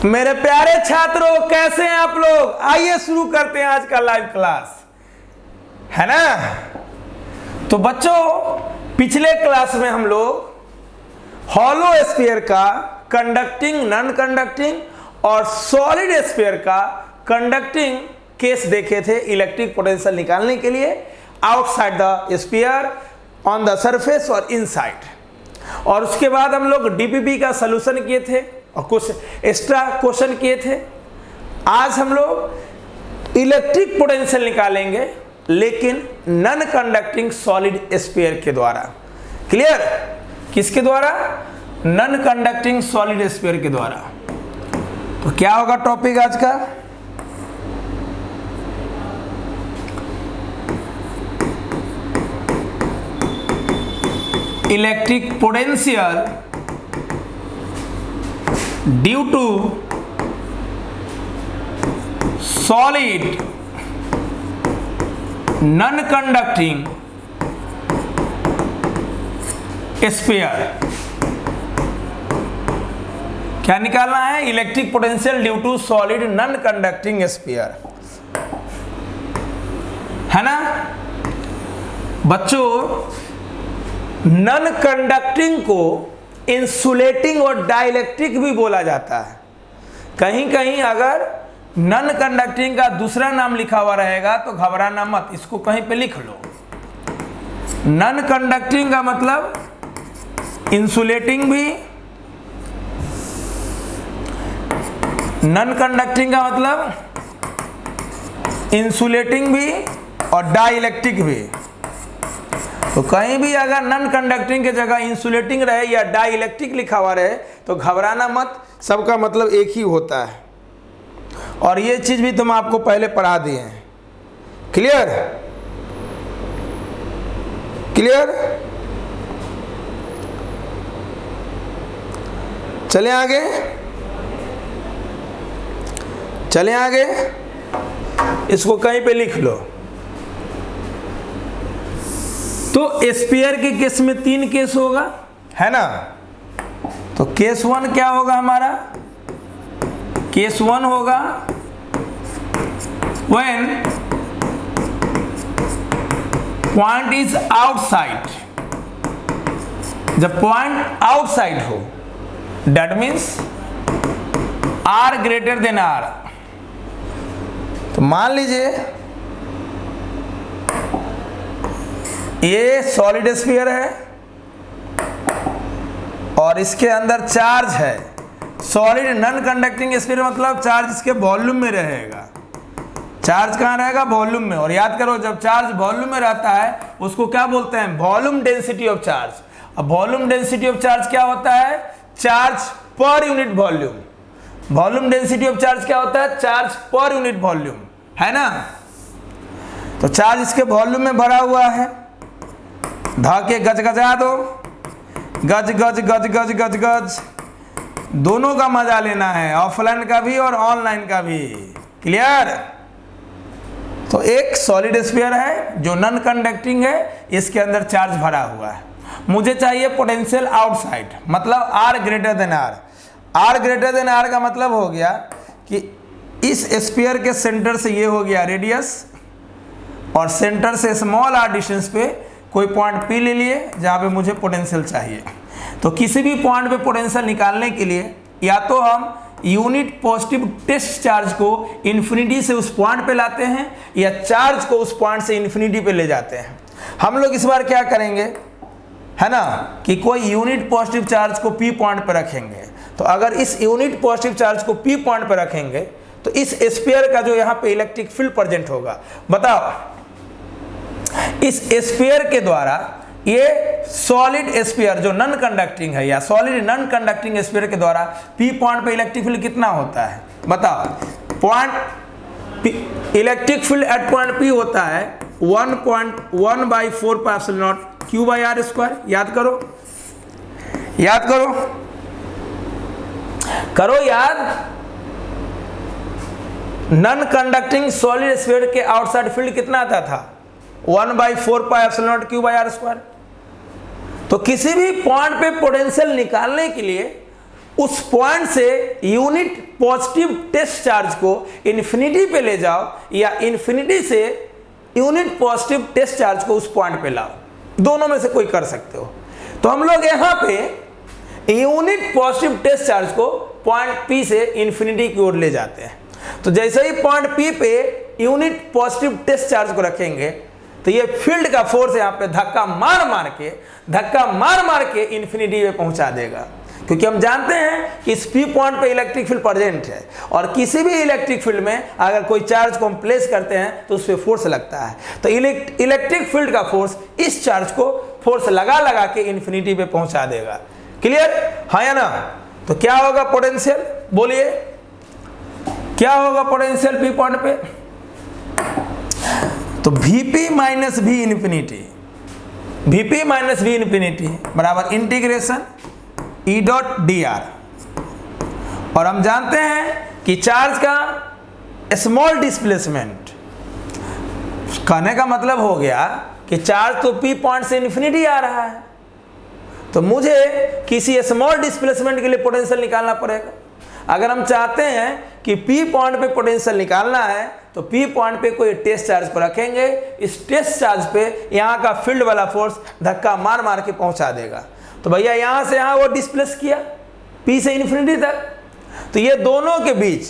मेरे प्यारे छात्रों, कैसे हैं आप लोग? आइए शुरू करते हैं आज का लाइव क्लास, है ना। तो बच्चों, पिछले क्लास में हम लोग हॉलो स्फीयर का कंडक्टिंग, नॉन कंडक्टिंग और सॉलिड स्फीयर का कंडक्टिंग केस देखे थे इलेक्ट्रिक पोटेंशियल निकालने के लिए outside the sphere, on the surface और इनसाइड। और उसके बाद हम लोग डीपीपी का सलूशन किए थे और कुछ एक्स्ट्रा क्वेश्चन किए थे। आज हम लोग इलेक्ट्रिक पोटेंशियल निकालेंगे, लेकिन नॉन कंडक्टिंग सॉलिड स्फीयर के द्वारा। क्लियर? किसके द्वारा? नॉन कंडक्टिंग सॉलिड स्फीयर के द्वारा। तो क्या होगा टॉपिक आज का? Electric potential due to solid non conducting sphere. क्या निकालना है? Electric potential due to solid non conducting sphere, है ना बच्चों। नॉन कंडक्टिंग को इंसुलेटिंग और डाइलेक्ट्रिक भी बोला जाता है। कहीं कहीं अगर नॉन कंडक्टिंग का दूसरा नाम लिखा हुआ रहेगा तो घबराना मत, इसको कहीं पे लिख लो। नॉन कंडक्टिंग का मतलब इंसुलेटिंग भी, नॉन कंडक्टिंग का मतलब इंसुलेटिंग भी और डाइलेक्ट्रिक भी। तो कहीं भी अगर नॉन कंडक्टिंग की जगह इंसुलेटिंग रहे या डाइलेक्ट्रिक लिखा हुआ रहे तो घबराना मत, सबका मतलब एक ही होता है। और ये चीज भी तुम आपको पहले पढ़ा दिए हैं। क्लियर? क्लियर? चले आगे, चले आगे, इसको कहीं पे लिख लो। तो स्फीयर के केस में 3 केस होगा, है ना। तो केस 1 क्या होगा हमारा? केस 1 होगा when पॉइंट इज आउटसाइड। जब पॉइंट आउटसाइड हो, that means r greater than r. तो मान लीजिए ये सॉलिड स्फीयर है और इसके अंदर चार्ज है। सॉलिड नॉन कंडक्टिंग स्फीयर मतलब चार्ज इसके वॉल्यूम में रहेगा। चार्ज कहाँ रहेगा? वॉल्यूम में। और याद करो, जब चार्ज वॉल्यूम में रहता है उसको क्या बोलते हैं? Volume density of charge. अब वॉल्यूम डेंसिटी ऑफ चार्ज क्या होता है? Charge per unit volume. Volume density of charge क्या होता है? चार्ज पर यूनिट वॉल्यूम, है ना। तो चार्ज इसके वॉल्यूम में भरा हुआ है। धाके गजगजा दो, गज गज गज गज गज गज। दोनों का मजा लेना है, ऑफलाइन का भी और ऑनलाइन का भी। क्लियर? तो एक सॉलिड स्फीयर है जो नॉन कंडक्टिंग है, इसके अंदर चार्ज भरा हुआ है। मुझे चाहिए पोटेंशियल आउटसाइड, मतलब r greater than r. R greater than r का मतलब हो गया कि इस स्फीयर के सेंटर से ये हो गया रेडियस, और सेंटर से स्मॉल आर डिस्टेंस पे कोई पॉइंट पी ले लिए जहाँ पे मुझे पोटेंशियल चाहिए। तो किसी भी पॉइंट पे पोटेंशियल निकालने के लिए या तो हम यूनिट पॉजिटिव टेस्ट चार्ज को इन्फिनिटी से उस पॉइंट पे लाते हैं या चार्ज को उस पॉइंट से इन्फिनिटी पे ले जाते हैं। हम लोग इस बार क्या करेंगे, है ना, कि कोई यूनिट पॉजिटिव चार्ज को पी पॉइंट पे रखेंगे। तो अगर इस यूनिट पॉजिटिव चार्ज को पी पॉइंट पे रखेंगे तो इस स्फीयर का जो यहाँ पे इलेक्ट्रिक फील्ड प्रेजेंट होगा, बताओ, इस स्फीयर के द्वारा ये सॉलिड स्फीयर जो नॉन कंडक्टिंग है या सॉलिड नॉन कंडक्टिंग स्फीयर के द्वारा पी पॉइंट पे इलेक्ट्रिक फील्ड कितना होता है? बताओ। Point electric field at point P होता है 1.1/4 pi epsilon naught q by r square. याद करो, याद करो, करो याद। नॉन कंडक्टिंग सॉलिड स्फीयर के आउटसाइड फील्ड कितना आता था? 1/4 pi epsilon naught q by r square. तो किसी भी पॉइंट पे पोटेंशियल निकालने के लिए उस पॉइंट से यूनिट पॉजिटिव टेस्ट चार्ज को इन्फिनिटी पे ले जाओ या इन्फिनिटी से यूनिट पॉजिटिव टेस्ट चार्ज को उस पॉइंट पे लाओ, दोनों में से कोई कर सकते हो। तो हम लोग यहाँ पे यूनिट पॉजिटिव टेस्ट चार्ज को पॉइंट P से इन्फिनिटी की ओर ले जाते हैं। तो जैसे ही पॉइंट P पे यूनिट पॉजिटिव टेस्ट चार्ज को रखेंगे तो ये फील्ड का फोर्स यहाँ पे धक्का मार के इन्फिनिटी पे पहुंचा देगा, क्योंकि हम जानते हैं कि इस P पॉइंट पे इलेक्ट्रिक फील्ड प्रेजेंट है और किसी भी इलेक्ट्रिक फील्ड में अगर कोई चार्ज को हम प्लेस करते हैं तो उस पर फोर्स लगता है। तो इलेक्ट्रिक फील्ड का फोर्स इस चार्ज को फोर्स लगा के इन्फिनिटी पे पहुंचा देगा। क्लियर, हाँ या ना? तो क्या होगा पोटेंशियल, बोलिए क्या होगा पोटेंशियल P पॉइंट पे? तो Vp माइनस V इन्फिनिटी बराबर इंटीग्रेशन E डॉट dr। और हम जानते हैं कि चार्ज का स्मॉल डिस्प्लेसमेंट, कहने का मतलब हो गया कि चार्ज तो P पॉइंट से इन्फिनिटी आ रहा है, तो मुझे किसी स्मॉल डिस्प्लेसमेंट के लिए पोटेंशियल निकालना पड़ेगा। अगर हम चाहते हैं कि P पॉइंट पे पोटेंशियल निकालना है तो P पॉइंट पे कोई टेस्ट चार्ज को रखेंगे, इस टेस्ट चार्ज पे यहाँ का फील्ड वाला फोर्स धक्का मार के पहुँचा देगा। तो भैया यहाँ से यहाँ वो डिस्प्लेस किया P से इन्फिनिटी तक, तो ये दोनों के बीच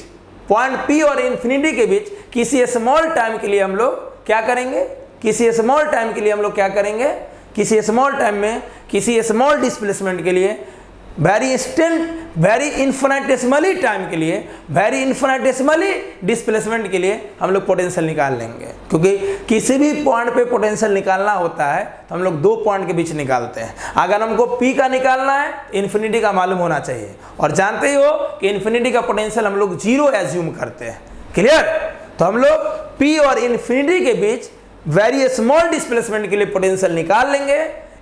पॉइंट P और इन्फिनिटी के बीच किसी स्मॉल टाइम के लिए हम लोग क्या करेंगे, किसी स्मॉल टाइम में किसी स्मॉल डिस्प्लेसमेंट के लिए वेरी इन्फिनिटेसिमली टाइम के लिए, वेरी इन्फिनिटेसिमली डिस्प्लेसमेंट के लिए हम लोग पोटेंशियल निकाल लेंगे। क्योंकि किसी भी पॉइंट पे पोटेंशियल निकालना होता है तो हम लोग दो पॉइंट के बीच निकालते हैं। अगर हमको P का निकालना है इन्फिनिटी का मालूम होना चाहिए, और जानते ही हो कि इन्फिनिटी का पोटेंशियल हम लोग जीरो एज्यूम करते हैं। क्लियर, तो हम लोग P और इन्फिनिटी के बीच वेरी स्मॉल डिस्प्लेसमेंट के लिए पोटेंशियल निकाल लेंगे,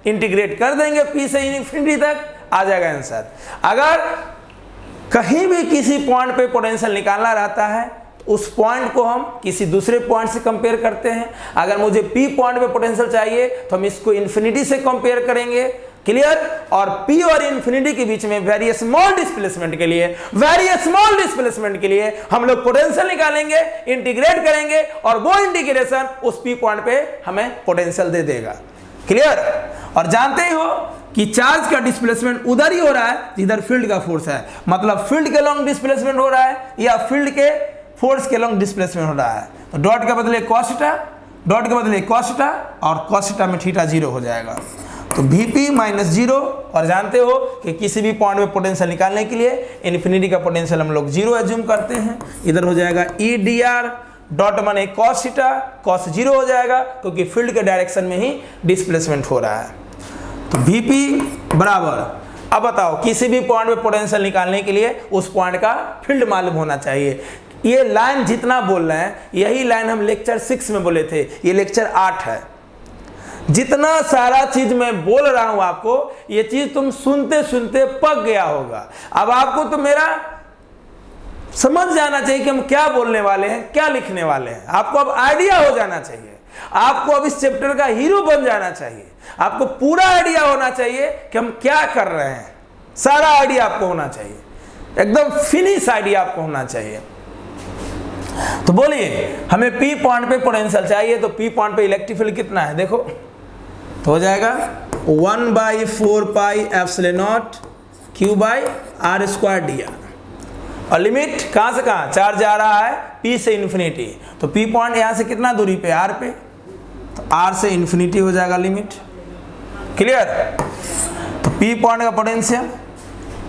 इंटीग्रेट कर देंगे P से इन्फिनिटी तक, आ जाएगा आंसर। अगर कहीं भी किसी पॉइंट पे पोटेंशियल निकालना रहता है तो उस पॉइंट को हम किसी दूसरे पॉइंट से कंपेयर करते हैं। अगर मुझे P पॉइंट पे पोटेंशियल चाहिए तो हम इसको इन्फिनिटी से कंपेयर करेंगे। क्लियर, और P और इन्फिनिटी के बीच में वेरी स्मॉल डिस्प्लेसमेंट के लिए हम लोग पोटेंशियल निकालेंगे, इंटीग्रेट करेंगे और वो इंटीग्रेशन उस P पॉइंट पे हमें पोटेंशियल दे देगा। क्लियर, और जानते ही हो कि चार्ज का डिस्प्लेसमेंट उधर ही हो रहा है जिधर फील्ड का फोर्स है, मतलब फील्ड के लॉन्ग डिस्प्लेसमेंट हो रहा है या फील्ड के फोर्स के लॉन्ग डिस्प्लेसमेंट हो रहा है। तो डॉट के बदले cos थीटा और cos थीटा में थीटा जीरो हो जाएगा। तो Vp माइनस जीरो, और जानते हो कि किसी भी पॉइंट में पोटेंशियल निकालने के लिए इन्फिनिटी का पोटेंशियल हम लोग जीरो एज्यूम करते हैं। इधर हो जाएगा E dr डॉट माने cos थीटा, cos जीरो हो जाएगा क्योंकि फील्ड के डायरेक्शन में ही डिस्प्लेसमेंट हो रहा है। तो Vp बराबर, अब बताओ किसी भी पॉइंट में पोटेंशियल निकालने के लिए उस पॉइंट का फील्ड मालूम होना चाहिए। ये लाइन जितना बोल रहे हैं यही लाइन हम लेक्चर 6 में बोले थे, ये लेक्चर 8 है। जितना सारा चीज मैं बोल रहा हूं आपको, ये चीज तुम सुनते सुनते पक गया होगा। अब आपको तो मेरा समझ जाना चाहिए कि हम क्या बोलने वाले हैं, क्या लिखने वाले हैं। आपको अब आइडिया हो जाना चाहिए, आपको अब इस चैप्टर का हीरो बन जाना चाहिए, आपको पूरा आइडिया होना चाहिए कि हम क्या कर रहे हैं। सारा आइडिया आपको होना चाहिए, एकदम फिनिश आइडिया आपको होना चाहिए। तो बोलिए हमें P पॉइंट पे पोटेंशियल चाहिए, तो P पॉइंट पे इलेक्ट्रिक फील्ड कितना है देखो, तो हो जाएगा 1/4 pi epsilon not Q by R square dr। और लिमिट कहाँ से कहाँ, चार्ज आ रहा है P से इन्फिनिटी, तो P पॉइंट यहाँ से कितना दूरी पे, R पे, तो R से इन्फिनिटी हो जाएगा लिमिट। क्लियर, तो P पॉइंट का पोटेंशियल,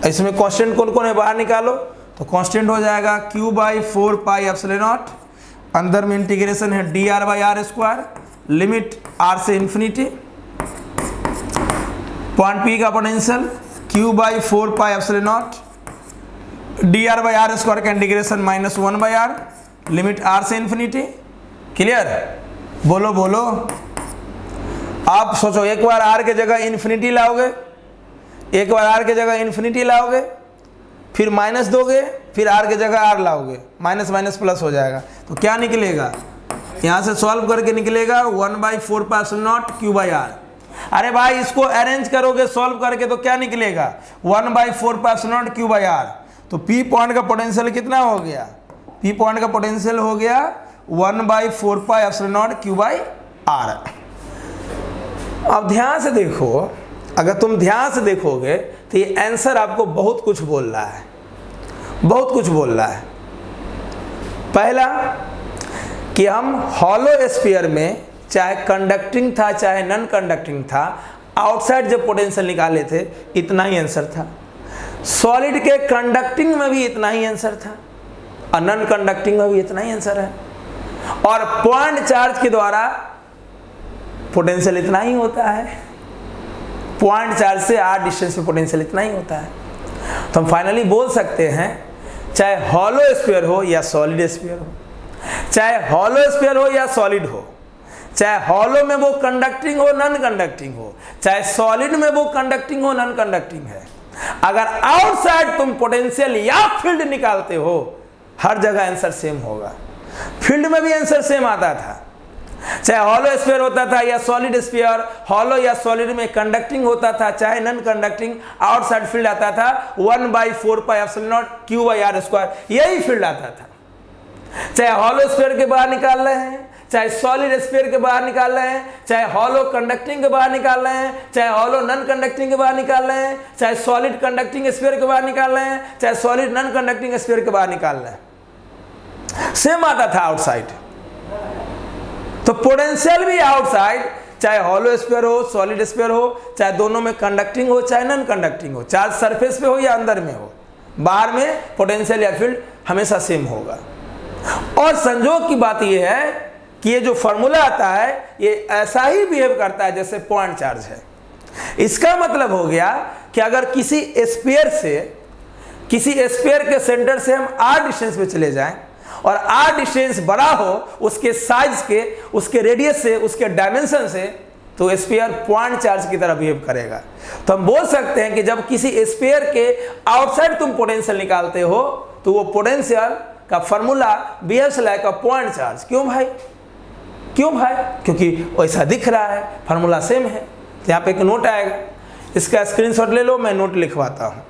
इसमें कांस्टेंट कौन कौन है बाहर निकालो, तो कांस्टेंट हो जाएगा Q by 4 pi epsilon not, अंदर में इंटीग्रेशन है dr by R square, limit R से इन्फिनिटी। पॉइंट P का potential Q by 4 pi epsilon not, dr by R square का इंटीग्रेशन -1/r, लिमिट R से इन्फिनिटी। क्लियर, बोलो बोलो, आप सोचो, एक बार R के जगह इन्फिनिटी लाओगे, एक बार R के जगह इन्फिनिटी लाओगे, फिर माइनस दोगे, फिर R के जगह R लाओगे, माइनस माइनस प्लस हो जाएगा, तो क्या निकलेगा, यहाँ से सॉल्व करके निकलेगा 1/4 pi epsilon not Q by R। अरे भाई इसको अरेंज करोगे सॉल्व करके तो क्या निकलेगा 1/4πε0 Q/r। तो P पॉइंट का पोटेंशियल कितना हो गया, P पॉइंट का पोटेंशियल हो गया 1/4πε0 Q/r। अब ध्यान से देखो, अगर तुम ध्यान से देखोगे तो ये आंसर आपको बहुत कुछ बोल रहा है, बहुत कुछ बोल रहा है। पहला कि हम हॉलो स्फीयर में चाहे कंडक्टिंग था चाहे नॉन कंडक्टिंग था, आउटसाइड जब पोटेंशियल निकाले थे इतना ही आंसर था। सॉलिड के कंडक्टिंग में भी इतना ही आंसर था और नॉन कंडक्टिंग में भी इतना ही आंसर है। और पॉइंट चार्ज के द्वारा पोटेंशियल इतना ही होता है, पॉइंट चार्ज से r डिस्टेंस पे पोटेंशियल इतना ही होता है। तो हम फाइनली बोल सकते हैं चाहे हॉलो स्फीयर हो या सॉलिड स्फीयर हो, चाहे हॉलो स्फीयर हो या सॉलिड हो, चाहे हॉलो में वो कंडक्टिंग हो नॉन कंडक्टिंग हो, चाहे सॉलिड में वो कंडक्टिंग हो नॉन कंडक्टिंग है, अगर आउटसाइड तुम पोटेंशियल या फील्ड निकालते हो हर जगह आंसर सेम होगा। फील्ड में भी आंसर सेम आता था, चाहे हॉलो स्फीयर होता था या सॉलिड स्फीयर, हॉलो या सॉलिड में कंडक्टिंग होता था चाहे नॉन कंडक्टिंग, आउटसाइड फील्ड आता था 1/4πε0 Q/r², यही फील्ड आता था। चाहे हॉलो स्फीयर के बाहर निकाल रहे हैं, चाहे सॉलिड स्फीयर के बाहर निकाल रहे हैं, चाहे हॉलो कंडक्टिंग के बाहर निकाल रहे हैं, चाहे हॉलो नॉन कंडक्टिंग के बाहर निकाल रहे हैं, चाहे सॉलिड कंडक्टिंग स्फीयर के बाहर निकाल रहे हैं, चाहे सॉलिड नॉन कंडक्टिंग स्फीयर के बाहर निकाल रहे हैं, सेम आता था आउटसाइड। तो पोटेंशियल भी आउटसाइड, चाहे हॉलो स्फीयर हो सॉलिड स्फीयर हो, चाहे दोनों में कंडक्टिंग हो चाहे नॉन कंडक्टिंग हो, चार्ज सरफेस पे हो या अंदर में हो, बाहर में पोटेंशियल या फील्ड हमेशा सेम होगा। और संजोग की बात यह है कि ये जो फॉर्मूला आता है ये ऐसा ही बिहेव करता है जैसे पॉइंट चार्ज है। इसका मतलब हो गया कि अगर किसी स्फीयर के सेंटर से हम r डिस्टेंस पे चले जाएं और r डिस्टेंस बड़ा हो उसके साइज के, उसके रेडियस से, उसके डायमेंशन से, तो स्फीयर पॉइंट चार्ज की तरह बिहेव करेगा। तो हम बोल सकते हैं कि जब किसी स्फीयर के आउटसाइड तुम पोटेंशियल निकालते हो तो वो पोटेंशियल का formula behaves like a point charge. क्यों भाई, क्यों भाई? क्योंकि वैसा दिख रहा है, फार्मूला सेम है। तो यहाँ पे एक नोट आएगा, इसका स्क्रीनशॉट ले लो, मैं नोट लिखवाता हूँ।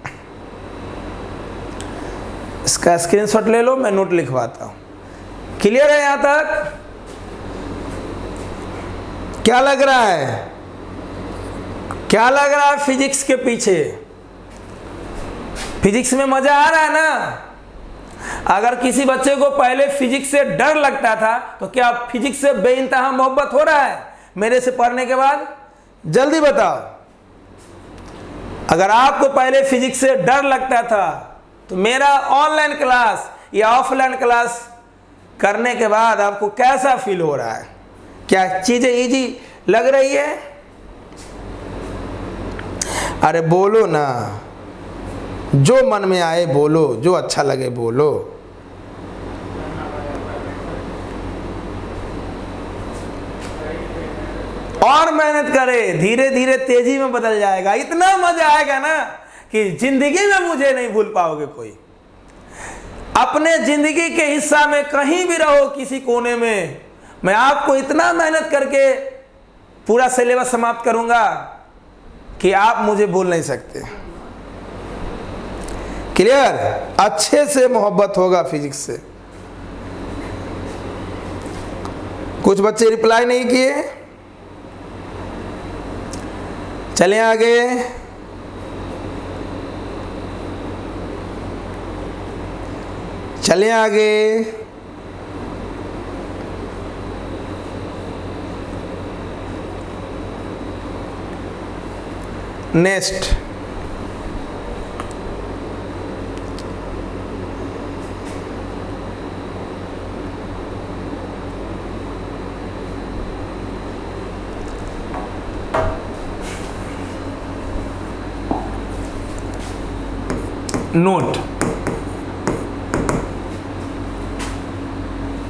इसका स्क्रीनशॉट ले लो, मैं नोट लिखवाता हूँ। क्लियर है यहाँ तक? क्या लग रहा है, क्या लग रहा है फिजिक्स के पीछे? फिजिक्स में मजा आ रहा है ना? अगर किसी बच्चे को पहले फिजिक्स से डर लगता था तो क्या फिजिक्स से बेइंतहा मोहब्बत हो रहा है मेरे से पढ़ने के बाद? जल्दी बताओ। अगर आपको पहले फिजिक्स से डर लगता था तो मेरा ऑनलाइन क्लास या ऑफलाइन क्लास करने के बाद आपको कैसा फील हो रहा है? क्या चीजें इजी लग रही है? अरे बोलो ना, जो मन में आए बोलो, जो अच्छा लगे बोलो। और मेहनत करे, धीरे धीरे तेजी में बदल जाएगा। इतना मजा आएगा ना कि जिंदगी में मुझे नहीं भूल पाओगे कोई। अपने जिंदगी के हिस्सा में कहीं भी रहो, किसी कोने में, मैं आपको इतना मेहनत करके पूरा सिलेबस समाप्त करूंगा कि आप मुझे भूल नहीं सकते। क्लियर? अच्छे से मोहब्बत होगा फिजिक्स से। कुछ बच्चे रिप्लाई नहीं किए, चलें आगे। चलें आगे। Next, note.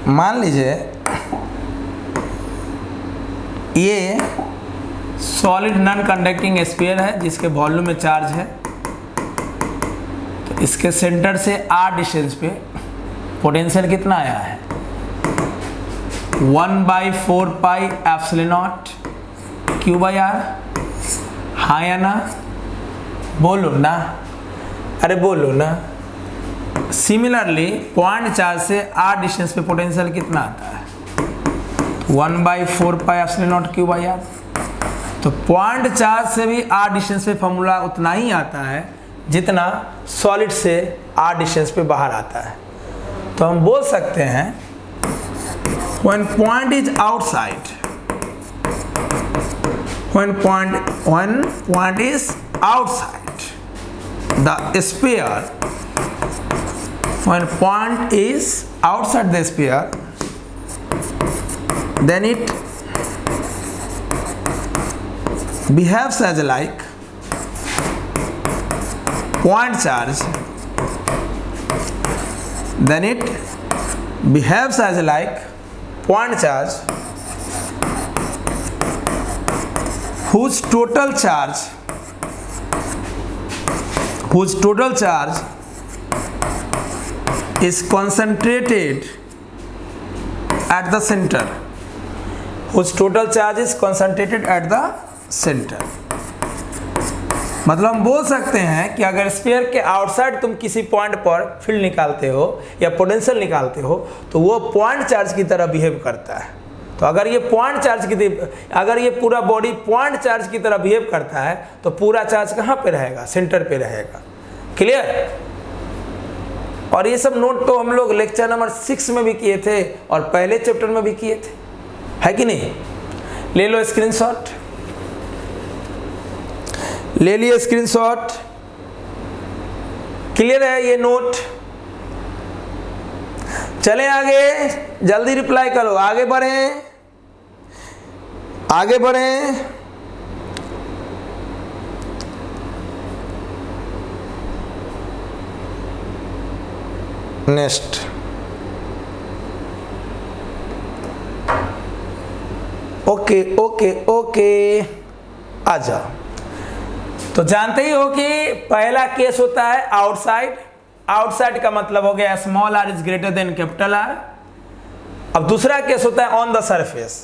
मान लीजिए ये सॉलिड नॉन कंडक्टिंग स्फीयर है जिसके वॉल्यूम में चार्ज है। तो इसके सेंटर से r डिस्टेंस पे पोटेंशियल कितना आया है? 1/4πε0 क्यू बाई आर, हाँ या ना, बोलो ना, अरे बोलो ना। सिमिलरली पॉइंट चार्ज से आर डिस्टेंस पे पोटेंशियल कितना आता है? 1/4 pi epsilon naught q by r. तो पॉइंट चार्ज से भी आर डिस्टेंस पे फॉर्मूला उतना ही आता है जितना सॉलिड से आर डिस्टेंस पे बाहर आता है। तो हम बोल सकते हैं when point is outside, when point is outside the sphere, when point is outside the sphere, then it behaves as like point charge, then it behaves as like point charge whose total charge is concentrated at the center, whose total charge is concentrated at the center। मतलब हम बोल सकते हैं कि अगर sphere के outside तुम किसी पॉइंट पर फील्ड निकालते हो या पोटेंशियल निकालते हो तो वो पॉइंट चार्ज की तरह बिहेव करता है। तो अगर ये पॉइंट चार्ज की अगर ये पूरा बॉडी पॉइंट चार्ज की तरह बिहेव करता है तो पूरा चार्ज कहाँ पे रहेगा? सेंटर पे रहेगा। क्लियर? और ये सब नोट तो हम लोग लेक्चर नंबर 6 में भी किए थे और पहले चैप्टर में भी किए थे, है कि नहीं? ले लो स्क्रीनशॉट, ले लिए स्क्रीनशॉट। क्लियर है ये नोट? चलें आगे, जल्दी रिप्लाई करो, आगे बढ़ें, आगे बढ़ें। नेक्स्ट ओके ओके ओके, आ जाओ। तो जानते ही हो कि पहला केस होता है आउटसाइड। आउटसाइड का मतलब हो गया small r is greater than capital r. अब दूसरा केस होता है ऑन द सरफेस।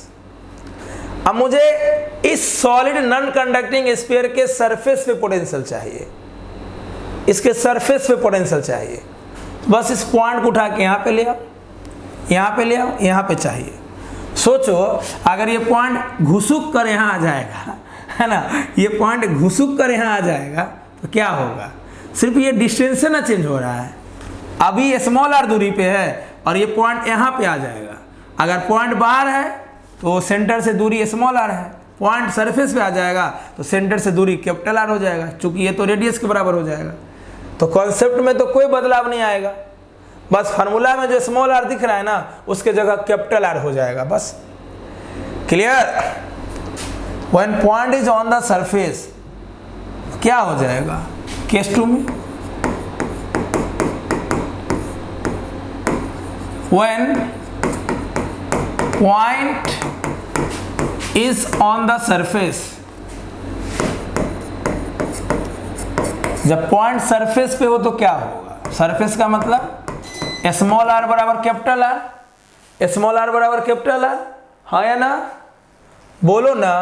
अब मुझे इस सॉलिड नॉन कंडक्टिंग स्फीयर के सरफेस पे पोटेंशियल चाहिए, इसके सरफेस पे पोटेंशियल चाहिए। बस इस पॉइंट को उठा के यहाँ पे ले आओ, यहाँ पे ले आओ, यहाँ पे चाहिए। सोचो अगर ये पॉइंट घुसुक कर यहाँ आ जाएगा, है ना, ये पॉइंट घुसुक कर यहाँ आ जाएगा तो क्या होगा? सिर्फ ये डिस्टेंस ना चेंज हो रहा है, अभी स्मॉल आर दूरी पे है और ये पॉइंट यहाँ पे आ जाएगा। अगर पॉइंट बाहर है तो सेंटर से दूरी स्मॉल आर है, पॉइंट सरफेस पे आ जाएगा तो सेंटर से दूरी कैपिटल आर हो जाएगा, क्योंकि ये तो रेडियस के बराबर हो जाएगा। तो कॉन्सेप्ट में तो कोई बदलाव नहीं आएगा, बस फार्मूला में जो स्मॉल आर दिख रहा है ना उसके जगह कैपिटल आर हो जाएगा बस। Clear? When point is on the surface क्या हो जाएगा? केस 2 में when point is on the surface, जब पॉइंट सरफेस पे हो तो क्या होगा? सरफेस का मतलब स्मॉल आर बराबर कैपिटल आर, स्मॉल आर बराबर कैपिटल आर, हाँ या ना? बोलो ना,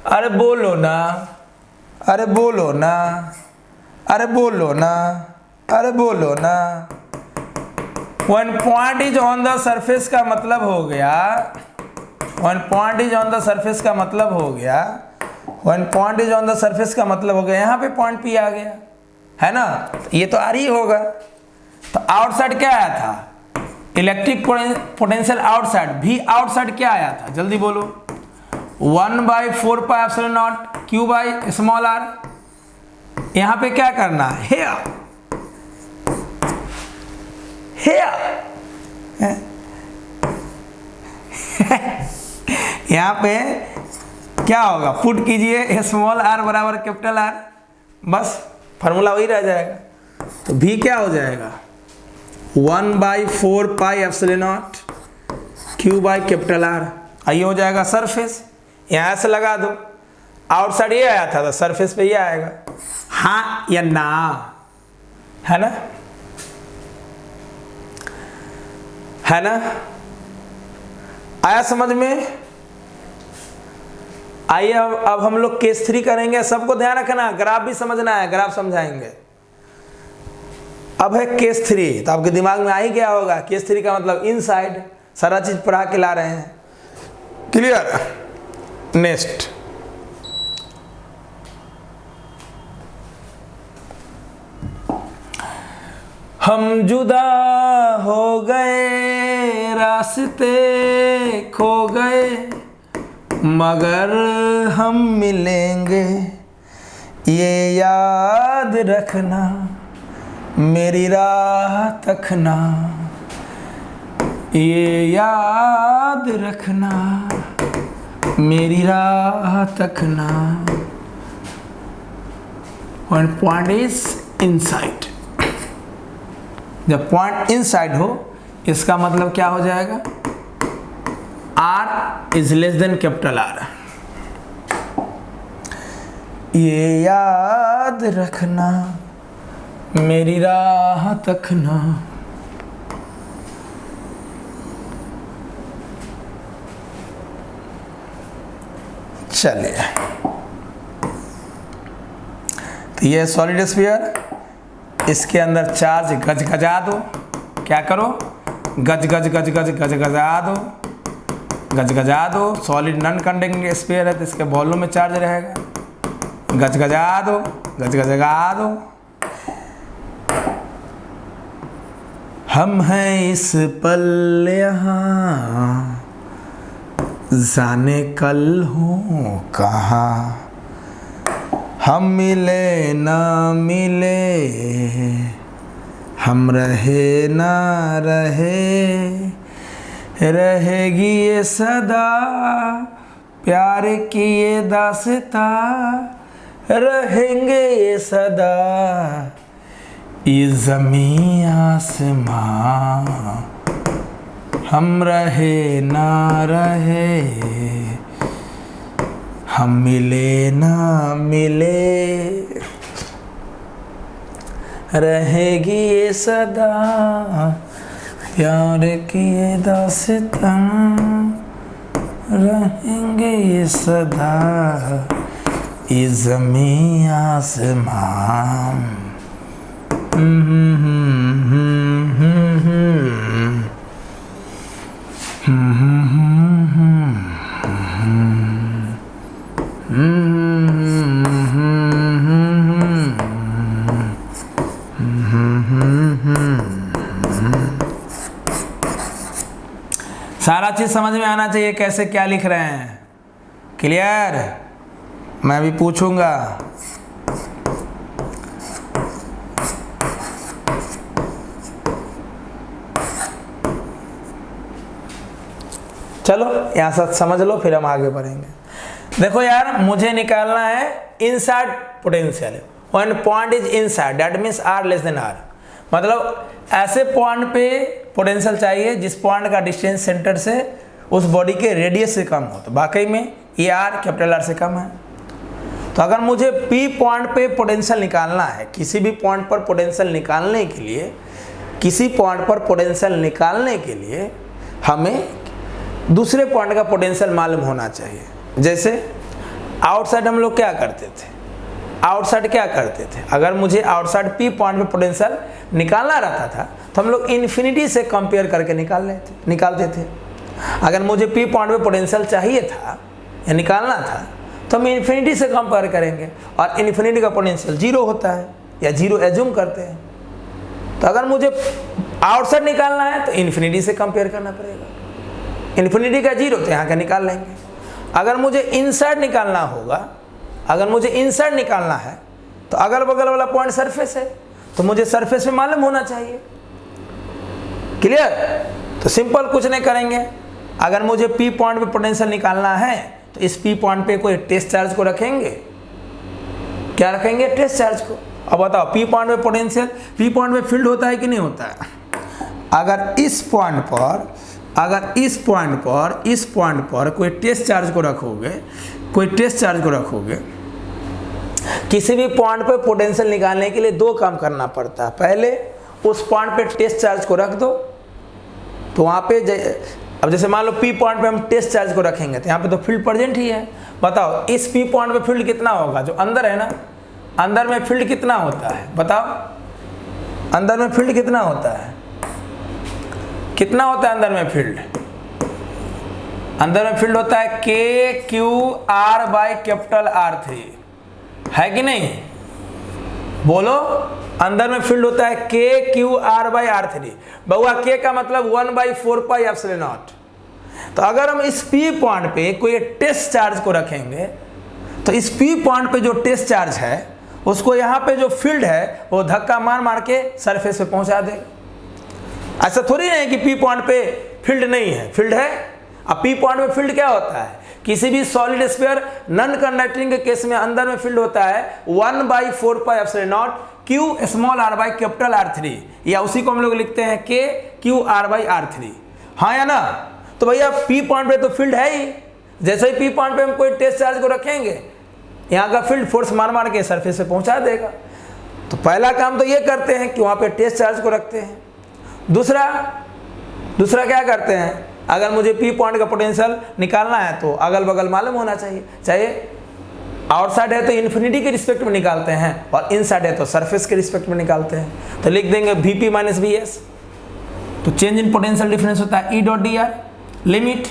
अरे बोलो ना, अरे बोलो ना, अरे बोलो ना, अरे बोलो ना। When point is on the surface का मतलब हो गया, when point is on the surface का मतलब हो गया, when point is on the surface का मतलब हो गया यहाँ पे पॉइंट P आ गया, है ना? ये तो आर ही होगा। तो आउटसाइड क्या आया था? इलेक्ट्रिक पोटेंशियल आउटसाइड, भी आउटसाइड क्या आया था? जल्दी बोलो। 1/4 pi epsilon naught q by small r. यहां पे क्या करना है? हेयर, हेयर, यहां पे क्या होगा? पुट कीजिए स्मॉल आर बराबर कैपिटल आर, बस फार्मूला वही रह जाएगा। तो भी क्या हो जाएगा? 1/4 pi epsilon naught q by capital are. ये हो जाएगा सरफेस, यहां से लगा दो। आउटसाइड ये आया था तो सरफेस पे ये आएगा, हाँ या ना, है ना? है ना? आया समझ में? आइए अब हम लोग केस 3 करेंगे। सबको ध्यान रखना, ग्राफ भी समझना है, ग्राफ समझाएंगे। अब है केस 3, तो आपके दिमाग में आ ही गया होगा केस 3 का मतलब इनसाइड, सारा चीज पढ़ा के ला रहे हैं। क्लियर? नेक्स्ट, हम जुदा हो गए, रास्ते खो गए, मगर हम मिलेंगे, ये याद रखना, मेरी राह तकना, ये याद रखना, मेरी राह तकना। One point is inside। जब पॉइंट इनसाइड हो इसका मतलब क्या हो जाएगा? R is less than capital R। ये याद रखना, मेरी राह तकना। चलिए, तो ये सॉलिड स्फीयर, इसके अंदर चार्ज गजगजा दो। क्या करो? गज गज गज गज गज गजा दो, गजगजा दो। सॉलिड नॉन कंडक्टिंग स्फीयर है तो इसके वॉल्यूम में चार्ज रहेगा। गजगजा दो, गजगजा दो। हम हैं इस पल यहाँ, जाने कल हो कहाँ, हम मिले ना मिले, हम रहे ना रहे, रहेगी ये सदा, प्यार की ये दास्ता, रहेंगे ये सदा, ये ज़मीं आसमां, हम रहे ना रहे, हम मिले ना मिले, रहेगी ये सदा, प्यार की ये दास्तां, रहेंगे ये सदा, ये ज़मीं आसमां। सारा चीज समझ में आना चाहिए कैसे क्या लिख रहे हैं। क्लियर? मैं भी पूछूंगा। चलो यहाँ से समझ लो, फिर हम आगे बढ़ेंगे। देखो यार, मुझे निकालना है inside potential. One point is inside, that means R less than R। मतलब ऐसे पॉइंट पे पोटेंशियल चाहिए जिस पॉइंट का डिस्टेंस सेंटर से उस बॉडी के रेडियस से कम हो। तो वाकई में ये R कैपिटल R से कम है। तो अगर मुझे P पॉइंट पे पोटेंशियल निकालना है, किसी भी पॉइंट पर पोटेंशियल निकालने के लिए, किसी पॉइंट पर पोटेंशियल निकालने के लिए हमें दूसरे पॉइंट का पोटेंशियल मालूम होना चाहिए। जैसे आउटसाइड हम लोग क्या करते थे, आउटसाइड क्या करते थे, अगर मुझे आउटसाइड P पॉइंट पे पोटेंशियल निकालना रहता था तो हम लोग इन्फिनिटी से कंपेयर करके निकालते थे। अगर मुझे P पॉइंट पे पोटेंशियल चाहिए था या निकालना था तो हम इन्फिनिटी से कंपेयर करेंगे, और इन्फिनिटी का पोटेंशियल 0 होता है या 0 एज्यूम करते हैं। तो अगर मुझे आउटसाइड निकालना है तो इन्फिनिटी से कंपेयर करना पड़ेगा। इन्फिनिटी का 0 तो यहाँ का निकाल लेंगे। अगर मुझे इनसाइड निकालना होगा, अगर मुझे इनसाइड निकालना है तो अगल बगल वाला पॉइंट सरफेस है, तो मुझे सरफेस में मालूम होना चाहिए। क्लियर? तो सिंपल कुछ नहीं करेंगे। अगर मुझे P पॉइंट पे पोटेंशियल निकालना है तो इस P पॉइंट पे कोई टेस्ट चार्ज को रखेंगे। क्या रखेंगे? टेस्ट चार्ज को। अब बताओ, P पॉइंट पे पोटेंशियल, P पॉइंट पे फील्ड होता है कि नहीं होता है? अगर इस पॉइंट पर, अगर इस पॉइंट पर कोई टेस्ट चार्ज को रखोगे, कोई टेस्ट चार्ज को रखोगे, किसी भी पॉइंट पे पोटेंशियल निकालने के लिए 2 काम करना पड़ता है। पहले उस पॉइंट पे टेस्ट चार्ज को रख दो, तो वहाँ पे अब जैसे मान लो पी पॉइंट पे हम टेस्ट चार्ज को रखेंगे तो यहाँ पे तो फील्ड प्रेजेंट ही है। बताओ इस पी पॉइंट पे फील्ड कितना होगा, जो अंदर है ना, अंदर में फील्ड कितना होता है, बताओ अंदर में फील्ड कितना होता है, कितना होता है अंदर में फील्ड? अंदर में फील्ड होता है k Q R by capital R3, है कि नहीं? बोलो, अंदर में फील्ड होता है k Q R by R3। बहुआ के का मतलब 1/4 पाई एप्सिलॉन नॉट। तो अगर हम इस पी पॉइंट पे कोई टेस्ट चार्ज को रखेंगे तो इस पी पॉइंट पे जो टेस्ट चार्ज है उसको यहाँ पे जो फील्ड है वो धक्का मार मार के सरफेस पे पहुंचा देगा। ऐसा थोड़ी नहीं है कि पी पॉइंट पे फील्ड नहीं है, फील्ड है। अब पी पॉइंट में फील्ड क्या होता है? किसी भी सॉलिड स्फीयर नॉन कंडक्टिंग के केस में अंदर में फील्ड होता है 1/4 pi epsilon naught Q small r by capital R3, या उसी को हम लोग लिखते हैं के क्यू आर बाई R3, हाँ या ना? तो भैया पी पॉइंट पे तो फील्ड है ही। जैसे ही पी पॉइंट पे हम कोई टेस्ट चार्ज को रखेंगे यहाँ का फील्ड फोर्स मार मार के सरफेस पे पहुंचा देगा। तो पहला काम तो ये करते हैं कि वहाँ पे टेस्ट चार्ज को रखते हैं। दूसरा क्या करते हैं, अगर मुझे पी पॉइंट का पोटेंशियल निकालना है तो अगल बगल मालूम होना चाहिए। चाहे आउटसाइड है तो इन्फिनिटी के रिस्पेक्ट में निकालते हैं और इनसाइड है तो सरफेस के रिस्पेक्ट में निकालते हैं। तो लिख देंगे Vp माइनस Vs। तो चेंज इन पोटेंशियल डिफरेंस होता है E.dr। लिमिट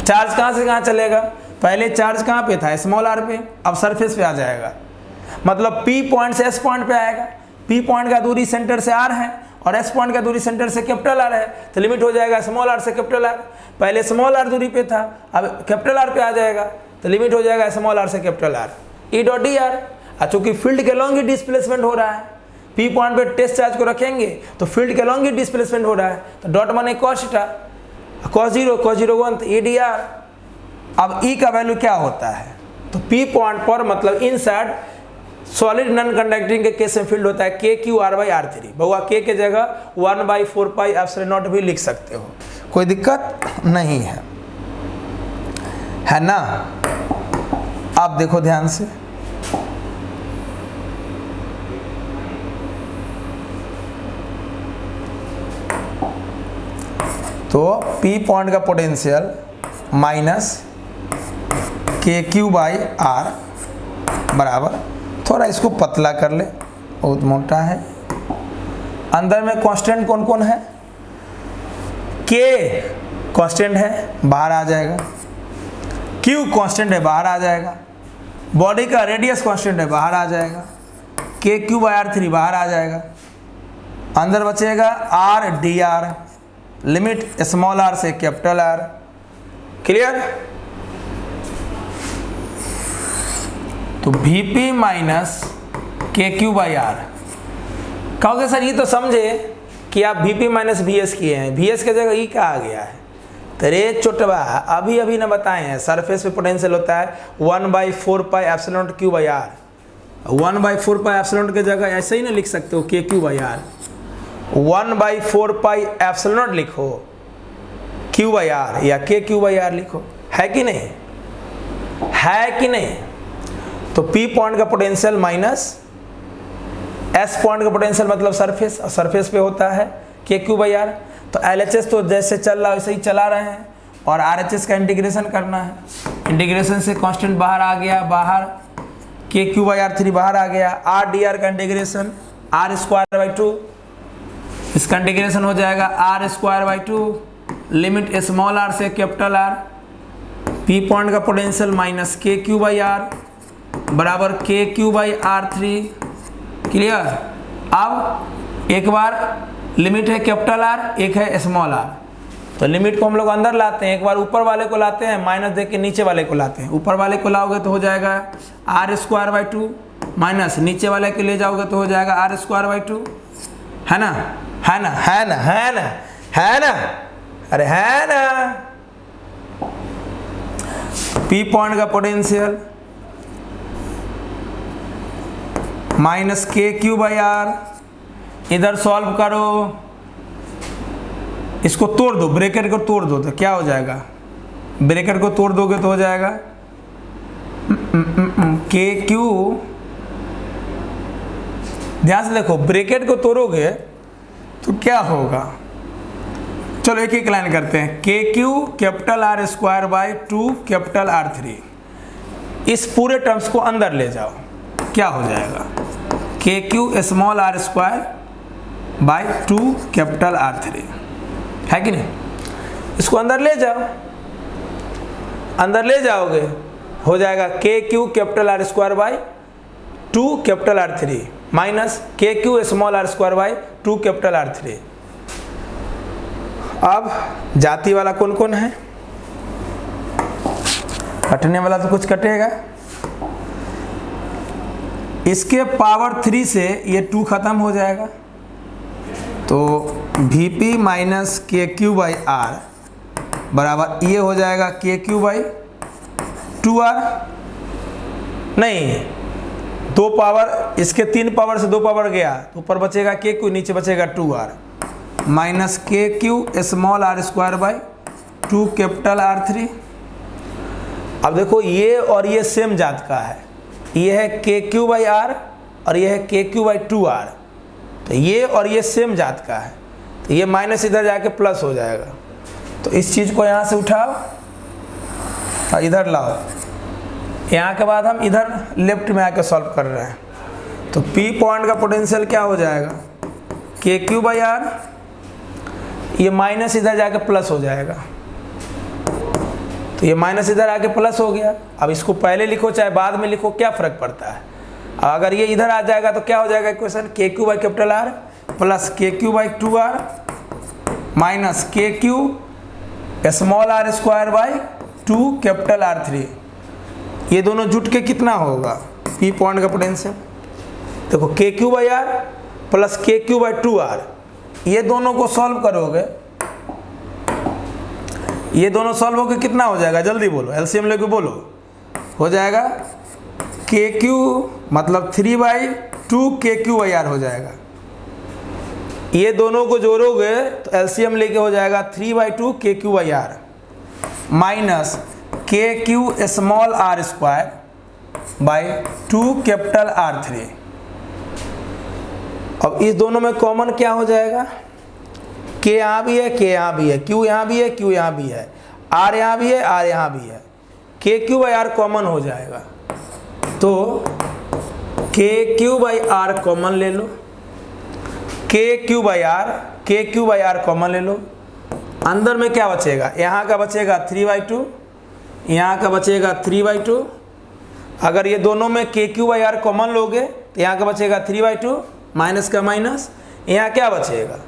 चार्ज कहाँ से कहाँ चलेगा? पहले चार्ज कहाँ पे था? स्मॉल r पे, अब सरफेस पे आ जाएगा। मतलब P पॉइंट से S पॉइंट पे आएगा। P पॉइंट का दूरी सेंटर से R है और S पॉइंट का दूरी सेंटर से कैपिटल R है, तो लिमिट हो जाएगा स्मॉल r से कैपिटल R। पहले स्मॉल r दूरी पे था, अब कैपिटल R पे आ जाएगा, तो लिमिट हो जाएगा स्मॉल r से कैपिटल R। E.dr। चूंकि फील्ड के लॉन्ग ही डिस्प्लेसमेंट हो रहा है, P पॉइंट पे टेस्ट चार्ज को रखेंगे तो फील्ड के लॉन्ग ही डिस्प्लेसमेंट हो रहा है, तो डॉट माने cos थीटा, cos 0 1 तो E.dr। अब E का वैल्यू क्या होता है? तो P पॉइंट पर मतलब इनसाइड सॉलिड नॉन कंडक्टिंग के केस में फील्ड होता है k Q R by R3। बहुआ के जगह 1/4 पाई एप्सिलॉन नॉट भी लिख सकते हो, कोई दिक्कत नहीं है ना? आप देखो ध्यान से, तो P पॉइंट का पोटेंशियल माइनस के क्यू बाई R बराबर, थोड़ा इसको पतला कर ले, बहुत मोटा है। अंदर में कांस्टेंट कौन कौन है? के कांस्टेंट है, बाहर आ जाएगा। क्यू कांस्टेंट है, बाहर आ जाएगा। बॉडी का रेडियस कांस्टेंट है, बाहर आ जाएगा। के क्यू बाई R3 बाहर आ जाएगा। अंदर बचेगा R.dr। लिमिट स्मॉल r से कैपिटल R। क्लियर? तो Vp माइनस के क्यू बाई R। कहोगे सर ये तो समझे कि आप Vp माइनस Vs किए हैं, Vs की जगह E क्या आ गया है? तो रे चोटवा, अभी ना बताए हैं, सरफेस पे पोटेंशियल होता है 1/4 pi epsilon Q by R। 1/4 pi epsilon की जगह ऐसे ही ना लिख सकते हो के q by R। 1/4 pi epsilon लिखो क्यू बाई R या के क्यू बाई R लिखो, है कि नहीं? है कि नहीं? तो P पॉइंट का पोटेंशियल माइनस S पॉइंट का पोटेंशियल मतलब सरफेस, और सरफेस पे होता है के क्यू बाई R। तो LHS तो जैसे चल रहा है वैसे ही चला रहे हैं, और RHS का इंटीग्रेशन करना है। इंटीग्रेशन से कांस्टेंट बाहर आ गया, बाहर के क्यू बाई R3 बाहर आ गया। R.dr का इंटीग्रेशन R²/2, इसका इंटीग्रेशन हो जाएगा R²/2। लिमिट स्मॉल r से कैपिटल R। P पॉइंट का पोटेंशियल माइनस के क्यू बाई R बराबर के क्यू बाई R3। क्लियर? अब एक बार लिमिट है कैपिटल R, एक है स्मॉल r, तो लिमिट को हम लोग अंदर लाते हैं, एक बार ऊपर वाले को लाते हैं, माइनस दे के नीचे वाले को लाते हैं। ऊपर वाले को लाओगे तो हो जाएगा R²/2 माइनस नीचे वाले के ले जाओगे तो हो जाएगा R²/2, है ना? है ना? है ना? है ना? है ना? अरे है ना? P पॉइंट का पोटेंशियल माइनस के क्यू बाई R। इधर सॉल्व करो, इसको तोड़ दो, ब्रैकेट को तोड़ दो, तो क्या हो जाएगा? ब्रैकेट को तोड़ दोगे तो हो जाएगा के क्यू। ध्यान से देखो, ब्रैकेट को तोड़ोगे तो क्या होगा? चलो एक एक लाइन करते हैं। के Q capital are square by 2 capital R3, इस पूरे टर्म्स को अंदर ले जाओ, क्या हो जाएगा? के Q small r square by 2 capital R3, है कि नहीं? इसको अंदर ले जाओ, अंदर ले जाओगे हो जाएगा के Q capital are square by 2 capital R3 minus के Q small r square by 2 capital R3। अब जाति वाला कौन कौन है? कटने वाला तो कुछ कटेगा, इसके पावर 3 से ये 2 खत्म हो जाएगा, तो Vp माइनस के क्यू बाई आर बराबर ये हो जाएगा के क्यू बाई 2r। नहीं, 2 पावर, इसके 3 पावर से 2 पावर गया तो ऊपर बचेगा के क्यू, नीचे बचेगा 2r माइनस के Q small r square by 2 capital R3। अब देखो ये और ये सेम जात का है, ये है के क्यू बाई आर और ये है के क्यू बाई 2r, तो ये और ये सेम जात का है, तो ये माइनस इधर जाके प्लस हो जाएगा। तो इस चीज़ को यहाँ से उठाओ और इधर लाओ, यहाँ के बाद हम इधर लेफ्ट में आके सॉल्व कर रहे हैं, तो P पॉइंट का पोटेंशियल क्या हो जाएगा? के क्यू बाई आर, ये माइनस इधर जाके प्लस हो जाएगा, तो ये माइनस इधर आके प्लस हो गया। अब इसको पहले लिखो चाहे बाद में लिखो, क्या फ़र्क पड़ता है? अगर ये इधर आ जाएगा तो क्या हो जाएगा equation? K q by capital r plus k q by 2r minus के Q small r square by 2 capital R3। ये दोनों जुट के कितना होगा? P पॉइंट का पोटेंशियल देखो, के q by are plus k q by 2r, ये दोनों को सॉल्व करोगे, ये दोनों सॉल्व होकर कितना हो जाएगा? जल्दी बोलो, एलसीएम लेके बोलो। हो जाएगा के क्यू मतलब 3/2 के क्यू बाई आर हो जाएगा। ये दोनों को जोड़ोगे तो एलसीएम लेके हो जाएगा 3/2 k q by r minus के Q small r square by 2 capital R3। अब इस दोनों में कॉमन क्या हो जाएगा? के यहाँ भी है, के यहाँ भी है, क्यू यहाँ भी है, क्यू यहाँ भी है, आर यहाँ भी है, आर यहाँ भी है, k q by are common हो जाएगा, तो के क्यू बाई आर कॉमन ले लो, के क्यू बाई आर कॉमन ले लो। अंदर में क्या बचेगा? यहाँ का बचेगा 3/2, यहाँ का बचेगा 3/2। अगर ये दोनों में के क्यू बाई आर कॉमन लोगे तो यहाँ का बचेगा 3/2 माइनस का माइनस, यहाँ क्या बचेगा?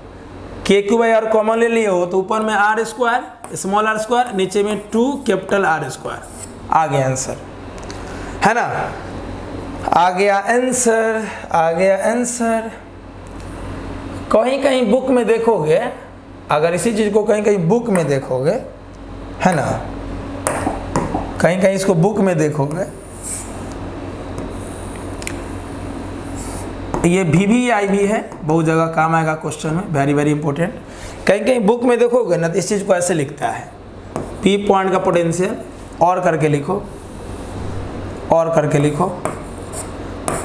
के क्यू बाई आर कॉमन ले लिए हो तो ऊपर में r square small r square, नीचे में 2 कैपिटल R स्क्वायर। आ गया आंसर, है ना? आ गया आंसर, आ गया आंसर। कहीं कहीं बुक में देखोगे, अगर इसी चीज़ को कहीं कहीं बुक में देखोगे, है ना, कहीं कहीं इसको बुक में देखोगे, ये VVI भी है, बहुत जगह काम आएगा क्वेश्चन में, वेरी वेरी इंपॉर्टेंट। कहीं कहीं बुक में देखोगे ना तो इस चीज़ को ऐसे लिखता है, P पॉइंट का पोटेंशियल और करके लिखो, और करके लिखो,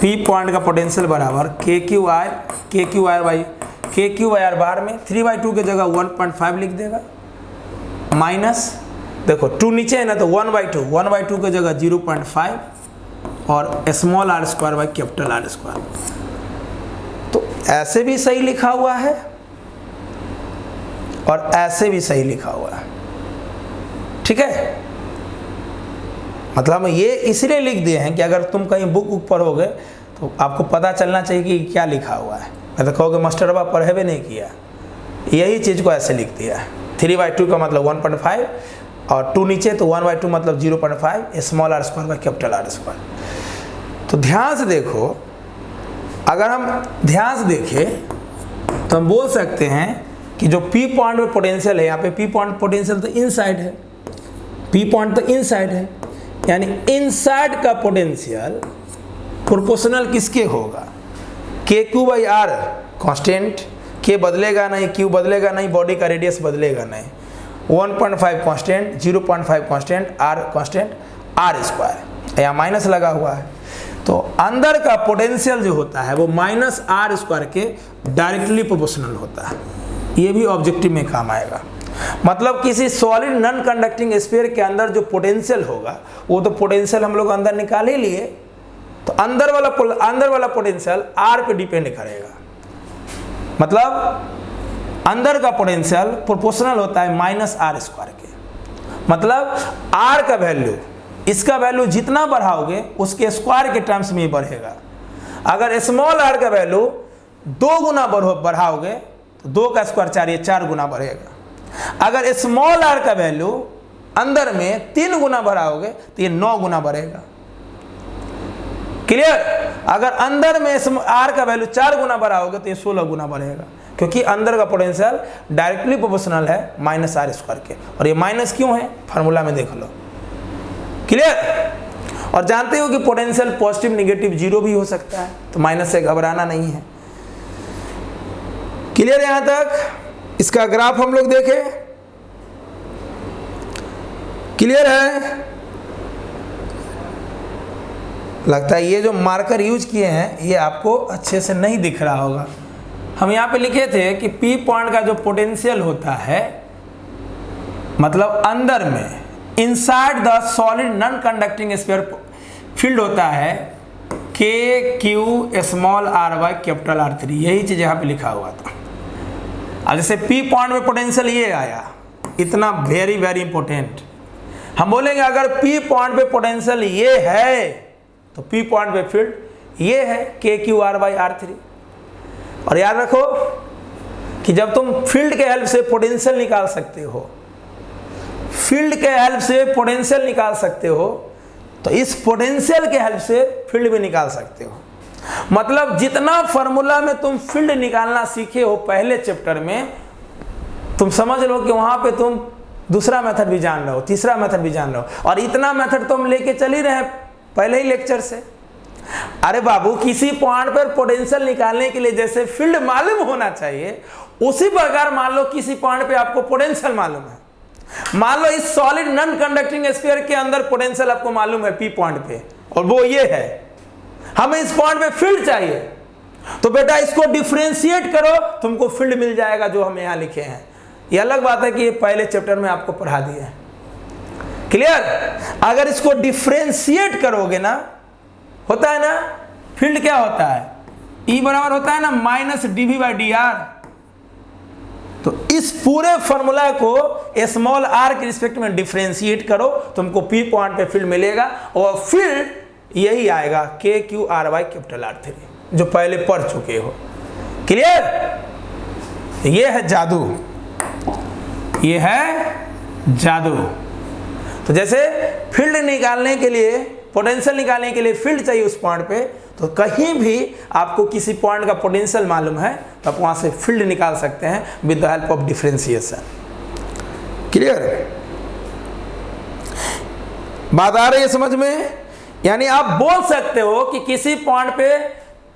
P पॉइंट का पोटेंशियल बराबर के क्यू आर बाई के क्यू बाई आर बार में 3/2 की जगह 1.5 लिख देगा, माइनस देखो 2 नीचे है ना तो 1/2 की जगह 0.5 और small r square by capital R square. तो ऐसे भी सही लिखा हुआ है और ऐसे भी सही लिखा हुआ है, ठीक है? मतलब ये इसलिए लिख दिए हैं कि अगर तुम कहीं बुक पढ़ोगे तो आपको पता चलना चाहिए कि क्या लिखा हुआ है। मैं तो कहोगे मास्टर बाबा पढ़े नहीं किया, यही चीज़ को ऐसे लिख दिया है। 3/2 का मतलब 1.5 और 2 नीचे तो 1/2 मतलब 0.5 small r square by capital R square. तो ध्यान से देखो, अगर हम ध्यान से देखें तो हम बोल सकते हैं कि जो P पॉइंट में पोटेंशियल है, यहाँ पे P पॉइंट पोटेंशियल तो इनसाइड है, P पॉइंट तो इनसाइड है, यानी इनसाइड का पोटेंशियल प्रोपोर्शनल किसके होगा? के क्यू बाई आर कॉन्स्टेंट, के बदलेगा नहीं, क्यू बदलेगा नहीं, बॉडी का रेडियस बदलेगा नहीं, 1.5 constant, 0.5 constant, r constant, R square, यहाँ माइनस लगा हुआ है। तो अंदर का पोटेंशियल जो होता है वो माइनस R स्क्वायर के डायरेक्टली प्रोपोर्शनल होता है। ये भी ऑब्जेक्टिव में काम आएगा। मतलब किसी सॉलिड नॉन कंडक्टिंग स्फीयर के अंदर जो पोटेंशियल होगा वो तो पोटेंशियल हम लोग अंदर निकाल ही लिए, तो अंदर वाला पोटेंशियल आर पे डिपेंड करेगा। मतलब अंदर का पोटेंशियल प्रोपोर्शनल होता है माइनस आर स्क्वायर के। मतलब आर का वैल्यू, इसका वैल्यू जितना बढ़ाओगे उसके स्क्वायर के टर्म्स में ही बढ़ेगा। अगर स्मॉल आर का वैल्यू 2 गुना बढ़ाओगे तो 2 का स्क्वायर 4, ये 4 गुना बढ़ेगा। अगर स्मॉल आर का वैल्यू अंदर में 3 गुना बढ़ाओगे तो ये 9 गुना बढ़ेगा। क्लियर? अगर अंदर में आर का वैल्यू 4 गुना बढ़ाओगे तो ये 16 गुना बढ़ेगा, क्योंकि अंदर का पोटेंशियल डायरेक्टली प्रोपोर्शनल है माइनस आर स्क्वायर के। और ये माइनस क्यों है, फार्मूला में देख लो। क्लियर? और जानते हो कि पोटेंशियल पॉजिटिव नेगेटिव जीरो भी हो सकता है, तो माइनस से घबराना नहीं है। क्लियर? यहां तक इसका ग्राफ हम लोग देखें, क्लियर है? लगता है ये जो मार्कर यूज किए हैं ये आपको अच्छे से नहीं दिख रहा होगा। हम यहाँ पे लिखे थे कि पी पॉइंट का जो पोटेंशियल होता है, मतलब अंदर में inside the solid non conducting sphere field होता है k Q small r by capital r 3। यही चीज यहाँ पे लिखा हुआ था। अब जैसे पी पॉइंट में पोटेंशियल ये आया, इतना वेरी वेरी इंपॉर्टेंट। हम बोलेंगे अगर पी पॉइंट पे पोटेंशियल ये है तो पी पॉइंट पे फील्ड ये है k Q R by are 3। और याद रखो कि जब तुम फील्ड के हेल्प से पोटेंशियल निकाल सकते हो, फील्ड के हेल्प से पोटेंशियल निकाल सकते हो, तो इस पोटेंशियल के हेल्प से फील्ड भी निकाल सकते हो। मतलब जितना फॉर्मूला में तुम फील्ड निकालना सीखे हो पहले चैप्टर में, तुम समझ लो कि वहां पे तुम दूसरा मेथड भी जान रहे हो, तीसरा मेथड भी जान रहे हो, और इतना मेथड तुम लेके चल ही रहे हैं पहले ही लेक्चर से। अरे बाबू, किसी पॉइंट पर पोटेंशियल निकालने के लिए जैसे फील्ड मालूम होना चाहिए, उसी प्रकार मान लो किसी पॉइंट पे आपको पोटेंशियल मालूम है। मान लो इस सॉलिड नॉन कंडक्टिंग स्फीयर के अंदर पोटेंशियल आपको मालूम है पी पॉइंट पे, और वो ये है, हमें इस पॉइंट पे फील्ड चाहिए, तो बेटा इसको डिफरेंशिएट करो, तुमको फील्ड मिल जाएगा जो हम यहां लिखे हैं। ये अलग बात है कि ये पहले चैप्टर में आपको पढ़ा दिए हैं। क्लियर? अगर इसको डिफरेंशिएट करोगे ना, होता है ना फील्ड क्या होता है, E बराबर होता है ना minus dv by D R. तो इस पूरे फॉर्मूला को स्मॉल आर के रिस्पेक्ट में डिफरेंशिएट करो, तुमको पी पॉइंट पे फील्ड मिलेगा, और फील्ड यही आएगा के Q R by capital r 3, जो पहले पढ़ चुके हो। क्लियर? ये है जादू, ये है जादू। तो जैसे फील्ड निकालने के लिए, पोटेंशियल निकालने के लिए फील्ड चाहिए उस पॉइंट पे, तो कहीं भी आपको किसी पॉइंट का पोटेंशियल मालूम है तो आप वहां से फील्ड निकाल सकते हैं with the help of differentiation. Clear? बात आ रही है समझ में? यानी आप बोल सकते हो कि किसी पॉइंट पे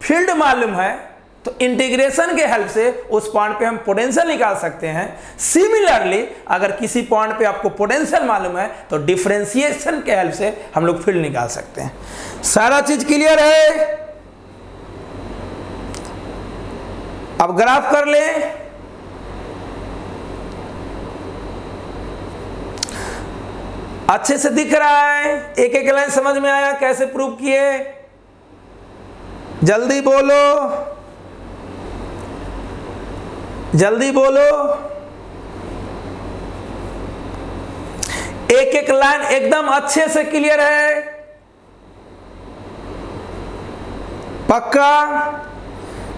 फील्ड मालूम है तो इंटीग्रेशन के हेल्प से उस पॉइंट पे हम पोटेंशियल निकाल सकते हैं। सिमिलरली अगर किसी पॉइंट पे आपको पोटेंशियल मालूम है तो डिफरेंशिएशन के हेल्प से हम लोग फील्ड निकाल सकते हैं। सारा चीज क्लियर है? अब ग्राफ कर ले। अच्छे से दिख रहा है? एक एक लाइन समझ में आया कैसे प्रूव किए? जल्दी बोलो, जल्दी बोलो। एक एक लाइन एकदम अच्छे से क्लियर है? पक्का?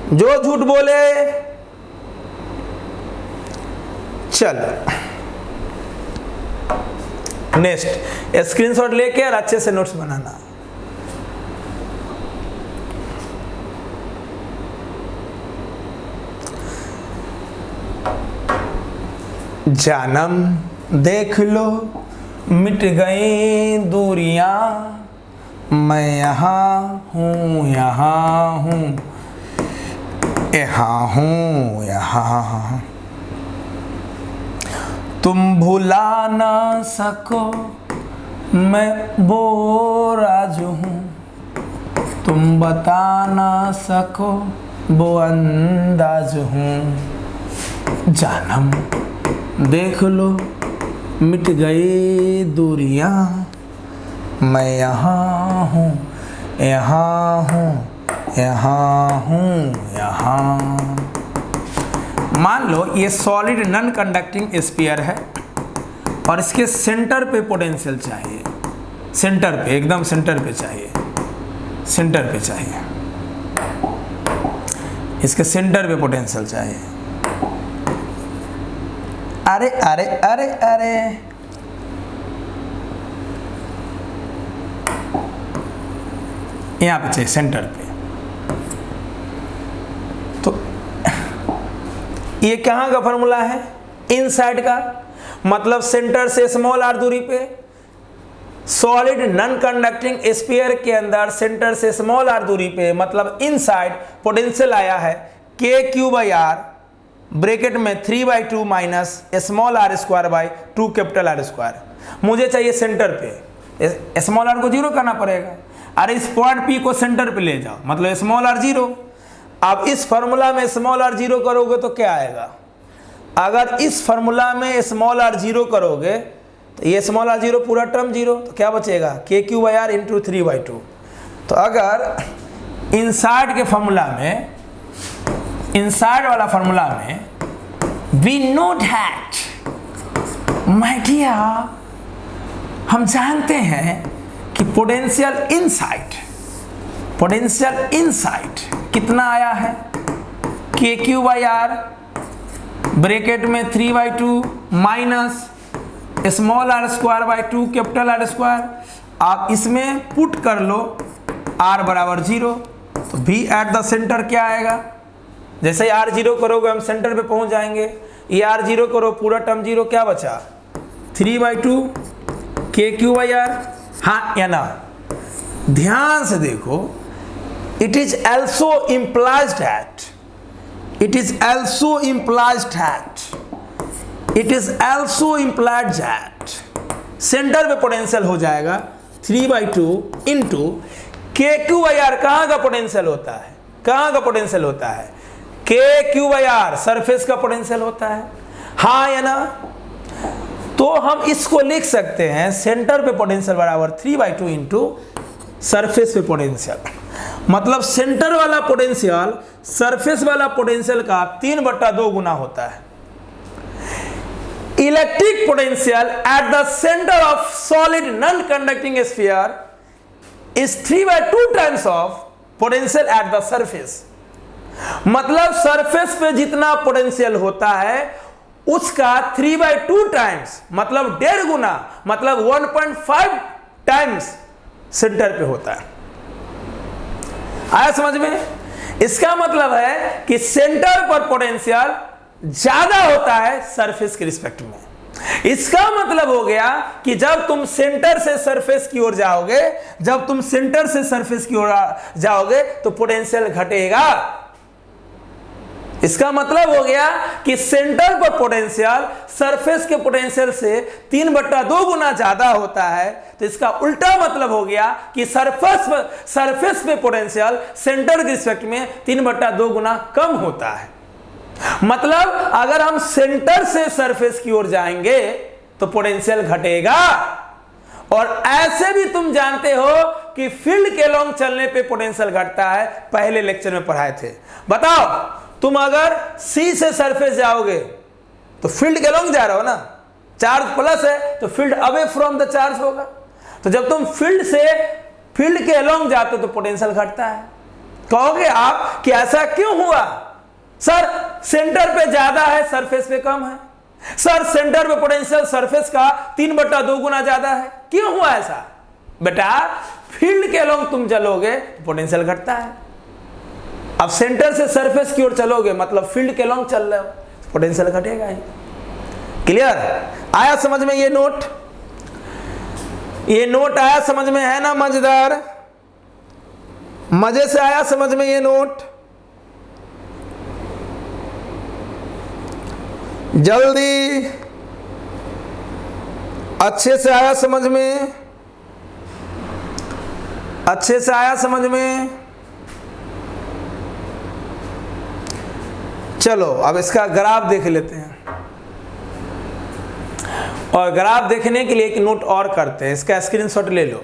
जो झूठ बोले चल। नेक्स्ट स्क्रीनशॉट लेके और अच्छे से नोट्स बनाना। जानम देख लो मिट गई दूरियां, मैं यहाँ हूँ यहाँ हूँ यहाँ हूँ यहाँ, तुम भुला ना सको मैं वो राज हूँ, तुम बता ना सको वो अंदाज हूँ। जानम देख लो मिट गई दूरियां, मैं यहाँ हूँ यहाँ हूँ यहाँ हूँ यहाँ। मान लो ये सॉलिड नॉन कंडक्टिंग स्फीयर है और इसके सेंटर पे पोटेंशियल चाहिए, सेंटर पे, एकदम सेंटर पे चाहिए, सेंटर पे चाहिए, इसके सेंटर पे पोटेंशियल चाहिए। अरे अरे अरे अरे यहां पे चाहिए, सेंटर पे। तो ये कहां का फॉर्मूला है? इनसाइड का, मतलब सेंटर से स्मॉल आर दूरी पे सॉलिड नॉन कंडक्टिंग स्फीयर के अंदर सेंटर से स्मॉल आर दूरी पे, मतलब इनसाइड पोटेंशियल आया है k q by are bracket में 3/2 minus small r square by 2 capital are square. मुझे चाहिए सेंटर पे, स्मॉल आर को जीरो करना पड़ेगा। अरे इस पॉइंट पी को सेंटर पे ले जाओ, मतलब स्मॉल आर जीरो। अब इस फॉर्मूला में स्मॉल आर जीरो करोगे तो क्या आएगा? अगर इस फॉर्मूला में स्मॉल आर जीरो करोगे तो ये स्मॉल आर जीरो पूरा टर्म जीरो, तो क्या बचेगा? के क्यू बाई आर इंटू 3/2। तो अगर इनसाइड के फॉर्मूला में, इनसाइड वाला फॉर्मूला में we know that my dear, हम जानते हैं कि पोटेंशियल इनसाइड, पोटेंशियल इनसाइड कितना आया है? K q by are bracket में 3/2 minus small r square by 2 capital are square. आप इसमें पुट कर लो आर बराबर 0, तो भी एट द सेंटर क्या आएगा? जैसे ही आर जीरो करोगे हम सेंटर पे पहुंच जाएंगे। ये आर जीरो करो, पूरा टर्म जीरो, क्या बचा? 3/2 के क्यू बाई आर। हाँ या ना? ध्यान से देखो, it is also implies that, it is also implies that, it is also implied that centre पे पोटेंशियल हो जाएगा 3/2 इंटू के क्यू बाई आर। कहां का पोटेंशियल होता है? कहां का पोटेंशियल होता है? K q by are surface का पोटेंशियल होता है। हाँ या ना? तो हम इसको लिख सकते हैं सेंटर पे पोटेंशियल बराबर 3/2 इंटू सरफेस पे पोटेंशियल, मतलब सेंटर वाला पोटेंशियल सरफेस वाला पोटेंशियल का 3/2 गुना होता है। Electric potential at the centre of solid non conducting sphere is 3/2 times of potential at the surface. मतलब सरफेस पे जितना पोटेंशियल होता है उसका 3/2 टाइम्स, मतलब 1.5 गुना, मतलब 1.5 टाइम्स सेंटर पे होता है। आया समझ में? इसका मतलब है कि सेंटर पर पोटेंशियल ज्यादा होता है सरफेस के रिस्पेक्ट में। इसका मतलब हो गया कि जब तुम सेंटर से सरफेस की ओर जाओगे, जब तुम सेंटर से सरफेस की ओर जाओगे तो पोटेंशियल घटेगा। इसका मतलब हो गया कि सेंटर पर पोटेंशियल सरफेस के पोटेंशियल से 3/2 गुना ज्यादा होता है। तो इसका उल्टा मतलब हो गया कि सरफेस पे पोटेंशियल सेंटर के रिस्पेक्ट में 3/2 गुना कम होता है। मतलब अगर हम सेंटर से सरफेस की ओर जाएंगे तो पोटेंशियल घटेगा। और ऐसे भी तुम जानते हो कि फील्ड के लॉन्ग चलने पे पोटेंशियल घटता है, पहले लेक्चर में पढ़ाए थे। बताओ, तुम अगर सी से सरफेस जाओगे तो फील्ड के लॉन्ग जा रहे हो ना, चार्ज प्लस है तो field away from the charge होगा। तो जब तुम फील्ड के लॉन्ग जाते हो तो पोटेंशियल घटता है। कहोगे आप कि ऐसा क्यों हुआ? सर सेंटर पे ज्यादा है, सरफेस पे कम है। सर सेंटर पे पोटेंशियल सरफेस का 3/2 गुना ज्यादा है, क्यों हुआ ऐसा? बेटा फील्ड के लॉन्ग तुम चलोगे पोटेंशियल घटता है। अब सेंटर से सरफेस की ओर चलोगे मतलब फील्ड के लॉन्ग चल रहे हो, पोटेंशियल घटेगा ही। क्लियर? आया समझ में ये नोट? ये नोट आया समझ में? है ना मजेदार? मजे से आया समझ में ये नोट? जल्दी, अच्छे से आया समझ में? अच्छे से आया समझ में? चलो अब इसका ग्राफ देख लेते हैं। और ग्राफ देखने के लिए एक नोट और करते हैं, इसका स्क्रीनशॉट ले लो।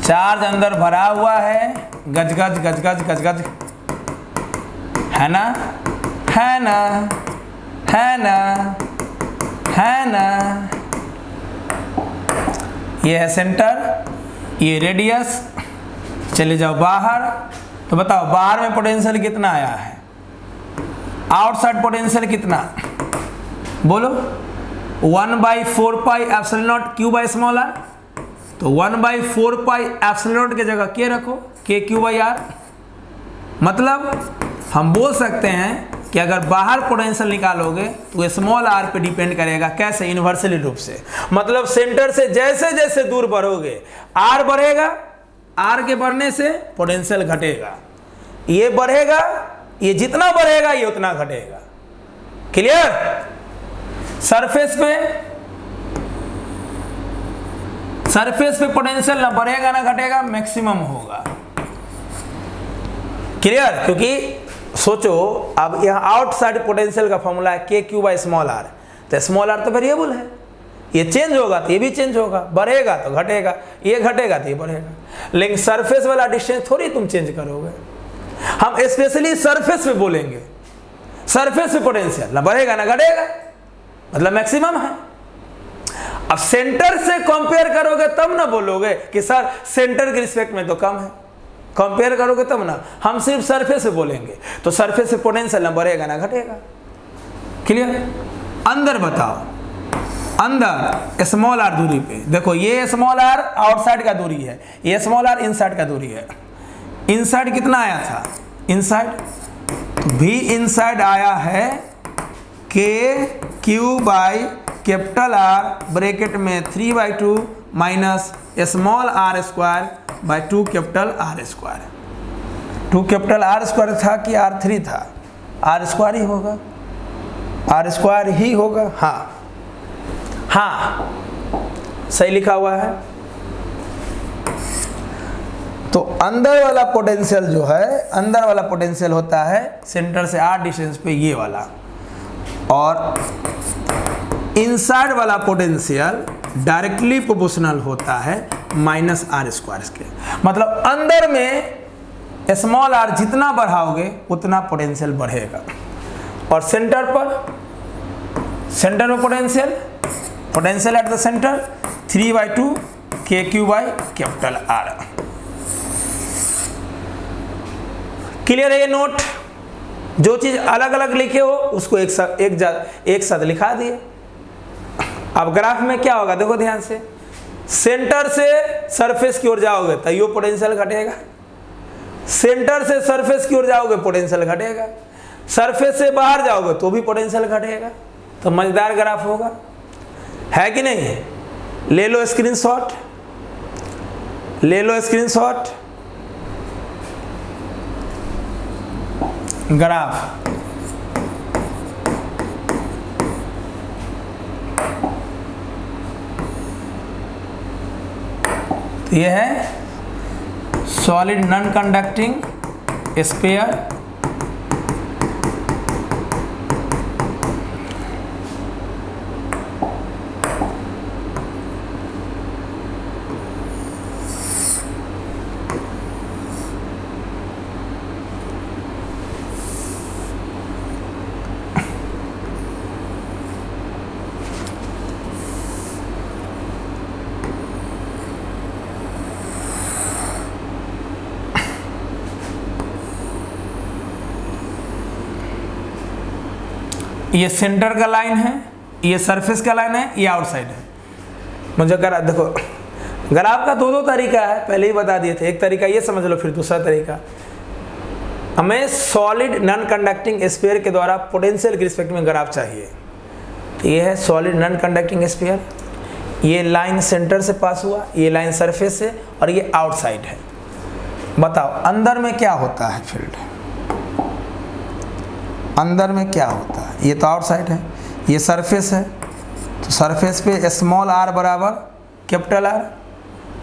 चार्ज अंदर भरा हुआ है, गज गज गज गज गज गज, है ना, है ना, है ना, है ना। ये है सेंटर, ये रेडियस। चले जाओ बाहर, तो बताओ बाहर में पोटेंशियल कितना आया है, आउटसाइड पोटेंशियल कितना, बोलो। 1/4 pi epsilon naught q by small r. तो 1/4 पाई एप्सिलॉन नॉट की जगह के रखो, के क्यू बाई आर। मतलब हम बोल सकते हैं कि अगर बाहर पोटेंशियल निकालोगे तो स्मॉल आर पे डिपेंड करेगा। कैसे? इन्वर्सली रूप से। मतलब सेंटर से जैसे जैसे दूर बढ़ोगे आर बढ़ेगा, आर के बढ़ने से पोटेंशियल घटेगा। ये बढ़ेगा, ये जितना बढ़ेगा ये उतना घटेगा। क्लियर? सरफेस पे पोटेंशियल ना बढ़ेगा ना घटेगा, मैक्सिमम होगा। क्लियर? क्योंकि सोचो अब यहाँ आउटसाइड पोटेंशियल का फॉर्मूला है k q by small r. तो स्मॉल आर तो वेरिएबल है, ये चेंज होगा तो ये भी चेंज होगा, बढ़ेगा तो घटेगा, ये घटेगा तो ये बढ़ेगा। लेकिन सरफेस वाला डिस्टेंस थोड़ी तुम चेंज करोगे। हम स्पेशली सरफेस पे बोलेंगे, सरफेस पे पोटेंशियल ना बढ़ेगा ना घटेगा, मतलब मैक्सिमम है। अब सेंटर से कंपेयर करोगे तब ना बोलोगे कि सर सेंटर के रिस्पेक्ट में तो कम है, कंपेयर करोगे तब ना। हम सिर्फ सरफेस पे बोलेंगे, तो सरफेस से पोटेंशियल ना बढ़ेगा ना घटेगा। क्लियर? अंदर बताओ, अंदर स्मॉल आर दूरी पे देखो, ये स्मॉल आर आउटसाइड का दूरी है, ये स्मॉल आर इनसाइड का दूरी है। इनसाइड कितना आया था? इनसाइड भी इनसाइड आया है k q by capital r bracket में 3/2 minus small r square by 2 capital are square. 2 capital are square था कि R3 था? आर स्क्वायर ही होगा, आर स्क्वायर ही होगा। हाँ हाँ, सही लिखा हुआ है। तो अंदर वाला पोटेंशियल जो है, अंदर वाला पोटेंशियल होता है सेंटर से आर डिस्टेंस पे ये वाला, और इनसाइड वाला पोटेंशियल डायरेक्टली प्रोपोर्शनल होता है माइनस आर स्क्वायर के। मतलब अंदर में स्मॉल आर जितना बढ़ाओगे उतना पोटेंशियल बढ़ेगा, और सेंटर में potential at the centre 3/2 k q by capital are. Clear है ये नोट? जो चीज अलग अलग लिखे हो उसको एक साथ लिखा दिए। अब ग्राफ में क्या होगा देखो ध्यान से, सेंटर से सरफेस की ओर जाओगे तो यो पोटेंशियल घटेगा, सेंटर से सरफेस की ओर जाओगे पोटेंशियल घटेगा, सरफेस से बाहर जाओगे तो भी पोटेंशियल घटेगा। तो मजेदार ग्राफ होगा, है कि नहीं? ले लो स्क्रीनशॉट, ले लो स्क्रीनशॉट ग्राफ। ये है सॉलिड नॉन कंडक्टिंग स्फीयर, ये सेंटर का लाइन है, ये सरफेस का लाइन है, ये आउटसाइड है। मुझे ग्राफ देखो, ग्राफ का दो तरीका है, पहले ही बता दिए थे। एक तरीका ये समझ लो, फिर दूसरा तरीका, हमें सॉलिड नॉन कंडक्टिंग स्फीयर के द्वारा पोटेंशियल के रिस्पेक्ट में ग्राफ चाहिए। ये है सॉलिड नॉन कंडक्टिंग स्फीयर, ये लाइन सेंटर से पास हुआ, ये लाइन सरफेस से, और ये आउटसाइड है। बताओ अंदर में क्या होता है फील्ड, अंदर में क्या होता है? ये तो आउटसाइड है, ये सरफेस है, तो सरफेस पे स्मॉल आर बराबर कैपिटल आर,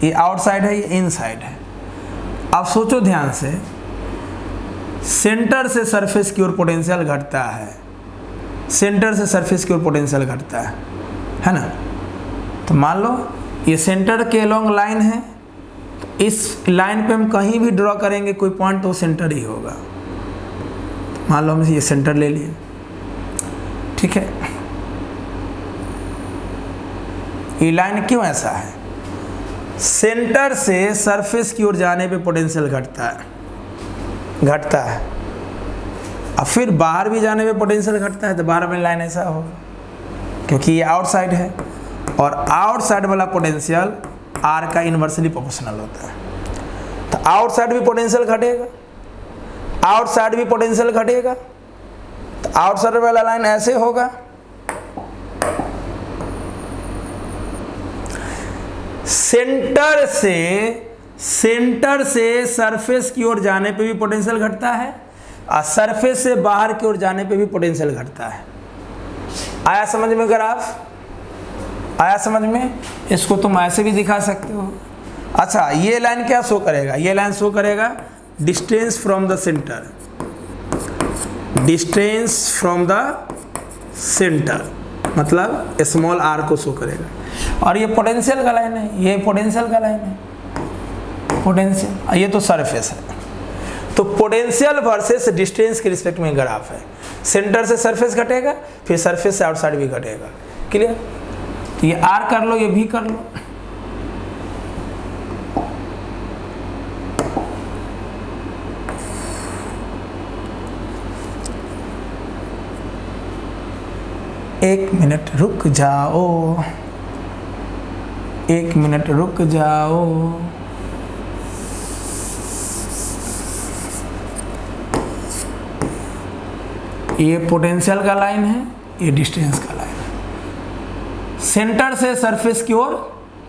ये आउटसाइड है, ये इनसाइड है। अब सोचो ध्यान से, सेंटर से सरफेस की ओर पोटेंशियल घटता है, सेंटर से सरफेस की ओर पोटेंशियल घटता है ना। तो मान लो ये सेंटर के अलोंग लाइन है, तो इस लाइन पे हम कहीं भी ड्रॉ करेंगे कोई पॉइंट तो वो सेंटर ही होगा। मान लो हम ये सेंटर ले लिए, ठीक है। ये लाइन क्यों ऐसा है? सेंटर से सरफेस की ओर जाने पे पोटेंशियल घटता है, अब फिर बाहर भी जाने पे पोटेंशियल घटता है, तो बाहर में लाइन ऐसा होगा, क्योंकि ये आउटसाइड है और आउटसाइड वाला पोटेंशियल आर का इन्वर्सली प्रोपोर्शनल होता है। तो आउटसाइड भी पोटेंशियल घटेगा, आउटसाइड भी पोटेंशियल घटेगा, तो आउटसाइड वाला लाइन ऐसे होगा, सेंटर से सरफेस की ओर जाने पे भी पोटेंशियल घटता है और सरफेस से बाहर की ओर जाने पे भी पोटेंशियल घटता है। आया समझ में ग्राफ? आया समझ में? इसको तुम ऐसे भी दिखा सकते हो। अच्छा, ये लाइन क्या शो करेगा? ये लाइन शो करेगा distance from the centre, distance from the centre मतलब स्मॉल आर को शो करेगा। और ये पोटेंशियल का लाइन है, ये पोटेंशियल का लाइन है, पोटेंशियल, ये तो सरफेस है। तो पोटेंशियल वर्सेस डिस्टेंस के रिस्पेक्ट में ग्राफ है। सेंटर से सरफेस घटेगा, फिर सरफेस से आउटसाइड भी घटेगा। क्लियर? ये आर कर लो, ये भी कर लो। एक मिनट रुक जाओ, एक मिनट रुक जाओ। ये पोटेंशियल का लाइन है, ये डिस्टेंस का लाइन है। सेंटर से सरफेस की ओर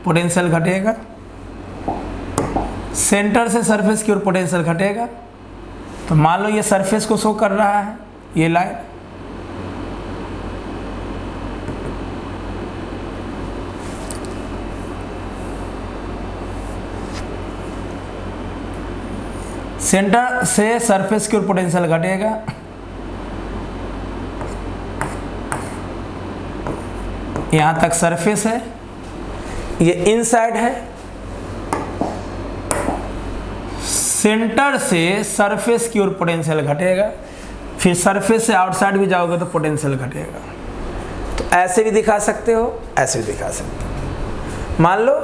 पोटेंशियल घटेगा, सेंटर से सरफेस की ओर पोटेंशियल घटेगा। तो मान लो ये सरफेस को शो कर रहा है, ये लाइन, सेंटर से सरफेस की ओर पोटेंशियल घटेगा, यहां तक सरफेस है, ये इनसाइड है। सेंटर से सरफेस की ओर पोटेंशियल घटेगा, फिर सरफेस से आउटसाइड भी जाओगे तो पोटेंशियल घटेगा। तो ऐसे भी दिखा सकते हो, ऐसे भी दिखा सकते हो। मान लो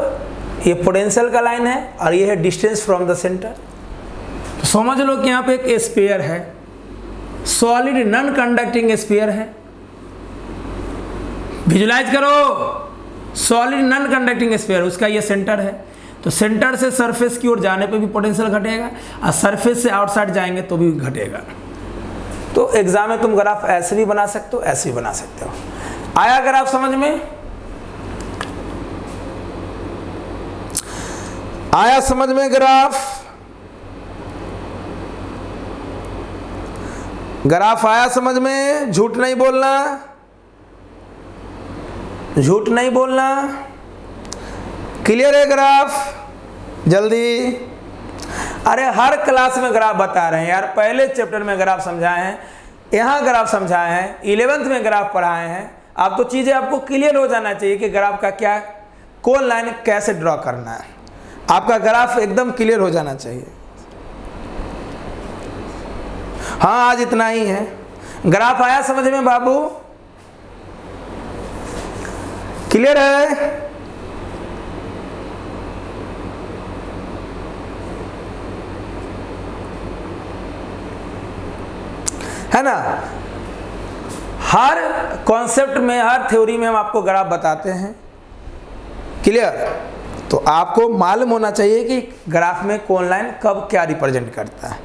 ये पोटेंशियल का लाइन है और ये है डिस्टेंस फ्रॉम द सेंटर। तो समझ लो कि यहाँ पे एक स्फीयर है, सॉलिड नॉन कंडक्टिंग स्फीयर है। विजुलाइज करो, सॉलिड नॉन कंडक्टिंग स्फीयर, उसका ये सेंटर है। तो सेंटर से सरफेस की ओर जाने पे भी पोटेंशियल घटेगा और सरफेस से आउटसाइड जाएंगे तो भी घटेगा। तो एग्जाम में तुम ग्राफ ऐसे भी बना सकते हो, ऐसे भी बना सकते हो। आया ग्राफ समझ में? आया समझ में ग्राफ? ग्राफ आया समझ में? झूठ नहीं बोलना, झूठ नहीं बोलना। क्लियर है ग्राफ? जल्दी। अरे हर क्लास में ग्राफ बता रहे हैं यार, पहले चैप्टर में ग्राफ समझाए हैं, यहाँ ग्राफ समझाए हैं, 11th में ग्राफ पढ़ाए हैं। अब तो चीज़ें आपको क्लियर हो जाना चाहिए कि ग्राफ का क्या, कौन लाइन कैसे ड्रॉ करना है। आपका ग्राफ एकदम क्लियर हो जाना चाहिए। हाँ, आज इतना ही है। ग्राफ आया समझ में बाबू? क्लियर है ना? हर कॉन्सेप्ट में, हर थ्योरी में हम आपको ग्राफ बताते हैं। क्लियर? तो आपको मालूम होना चाहिए कि ग्राफ में कौन लाइन कब क्या रिप्रेजेंट करता है।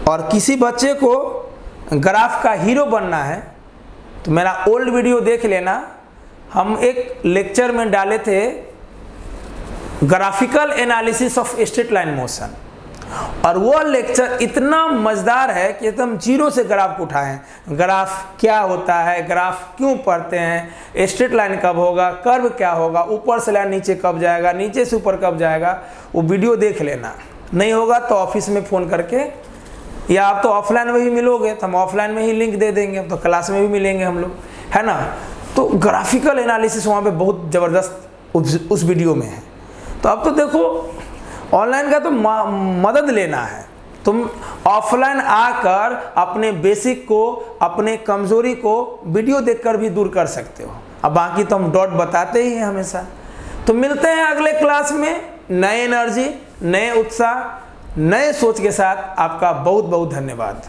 और किसी बच्चे को ग्राफ का हीरो बनना है तो मेरा ओल्ड वीडियो देख लेना। हम एक लेक्चर में डाले थे graphical analysis of straight line motion, और वो लेक्चर इतना मज़ेदार है कि एकदम जीरो से ग्राफ को उठाएं। ग्राफ क्या होता है, ग्राफ क्यों पढ़ते हैं, स्ट्रेट लाइन कब होगा, कर्व क्या होगा, ऊपर से लाइन नीचे कब जाएगा, नीचे से ऊपर कब जाएगा, वो वीडियो देख लेना। नहीं होगा तो ऑफिस में फ़ोन करके, या आप तो ऑफलाइन में ही मिलोगे तो हम ऑफलाइन में ही लिंक दे देंगे, अब तो क्लास में भी मिलेंगे हम लोग, है ना। तो ग्राफिकल एनालिसिस वहाँ पे बहुत ज़बरदस्त उस वीडियो में है। तो अब तो देखो ऑनलाइन का तो मदद लेना है, तुम ऑफलाइन आकर अपने बेसिक को, अपने कमज़ोरी को वीडियो देखकर भी दूर कर सकते हो। अब बाकी तो हम डॉट बताते ही हैं हमेशा। तो मिलते हैं अगले क्लास में नए एनर्जी, नए उत्साह, नए सोच के साथ। आपका बहुत बहुत धन्यवाद।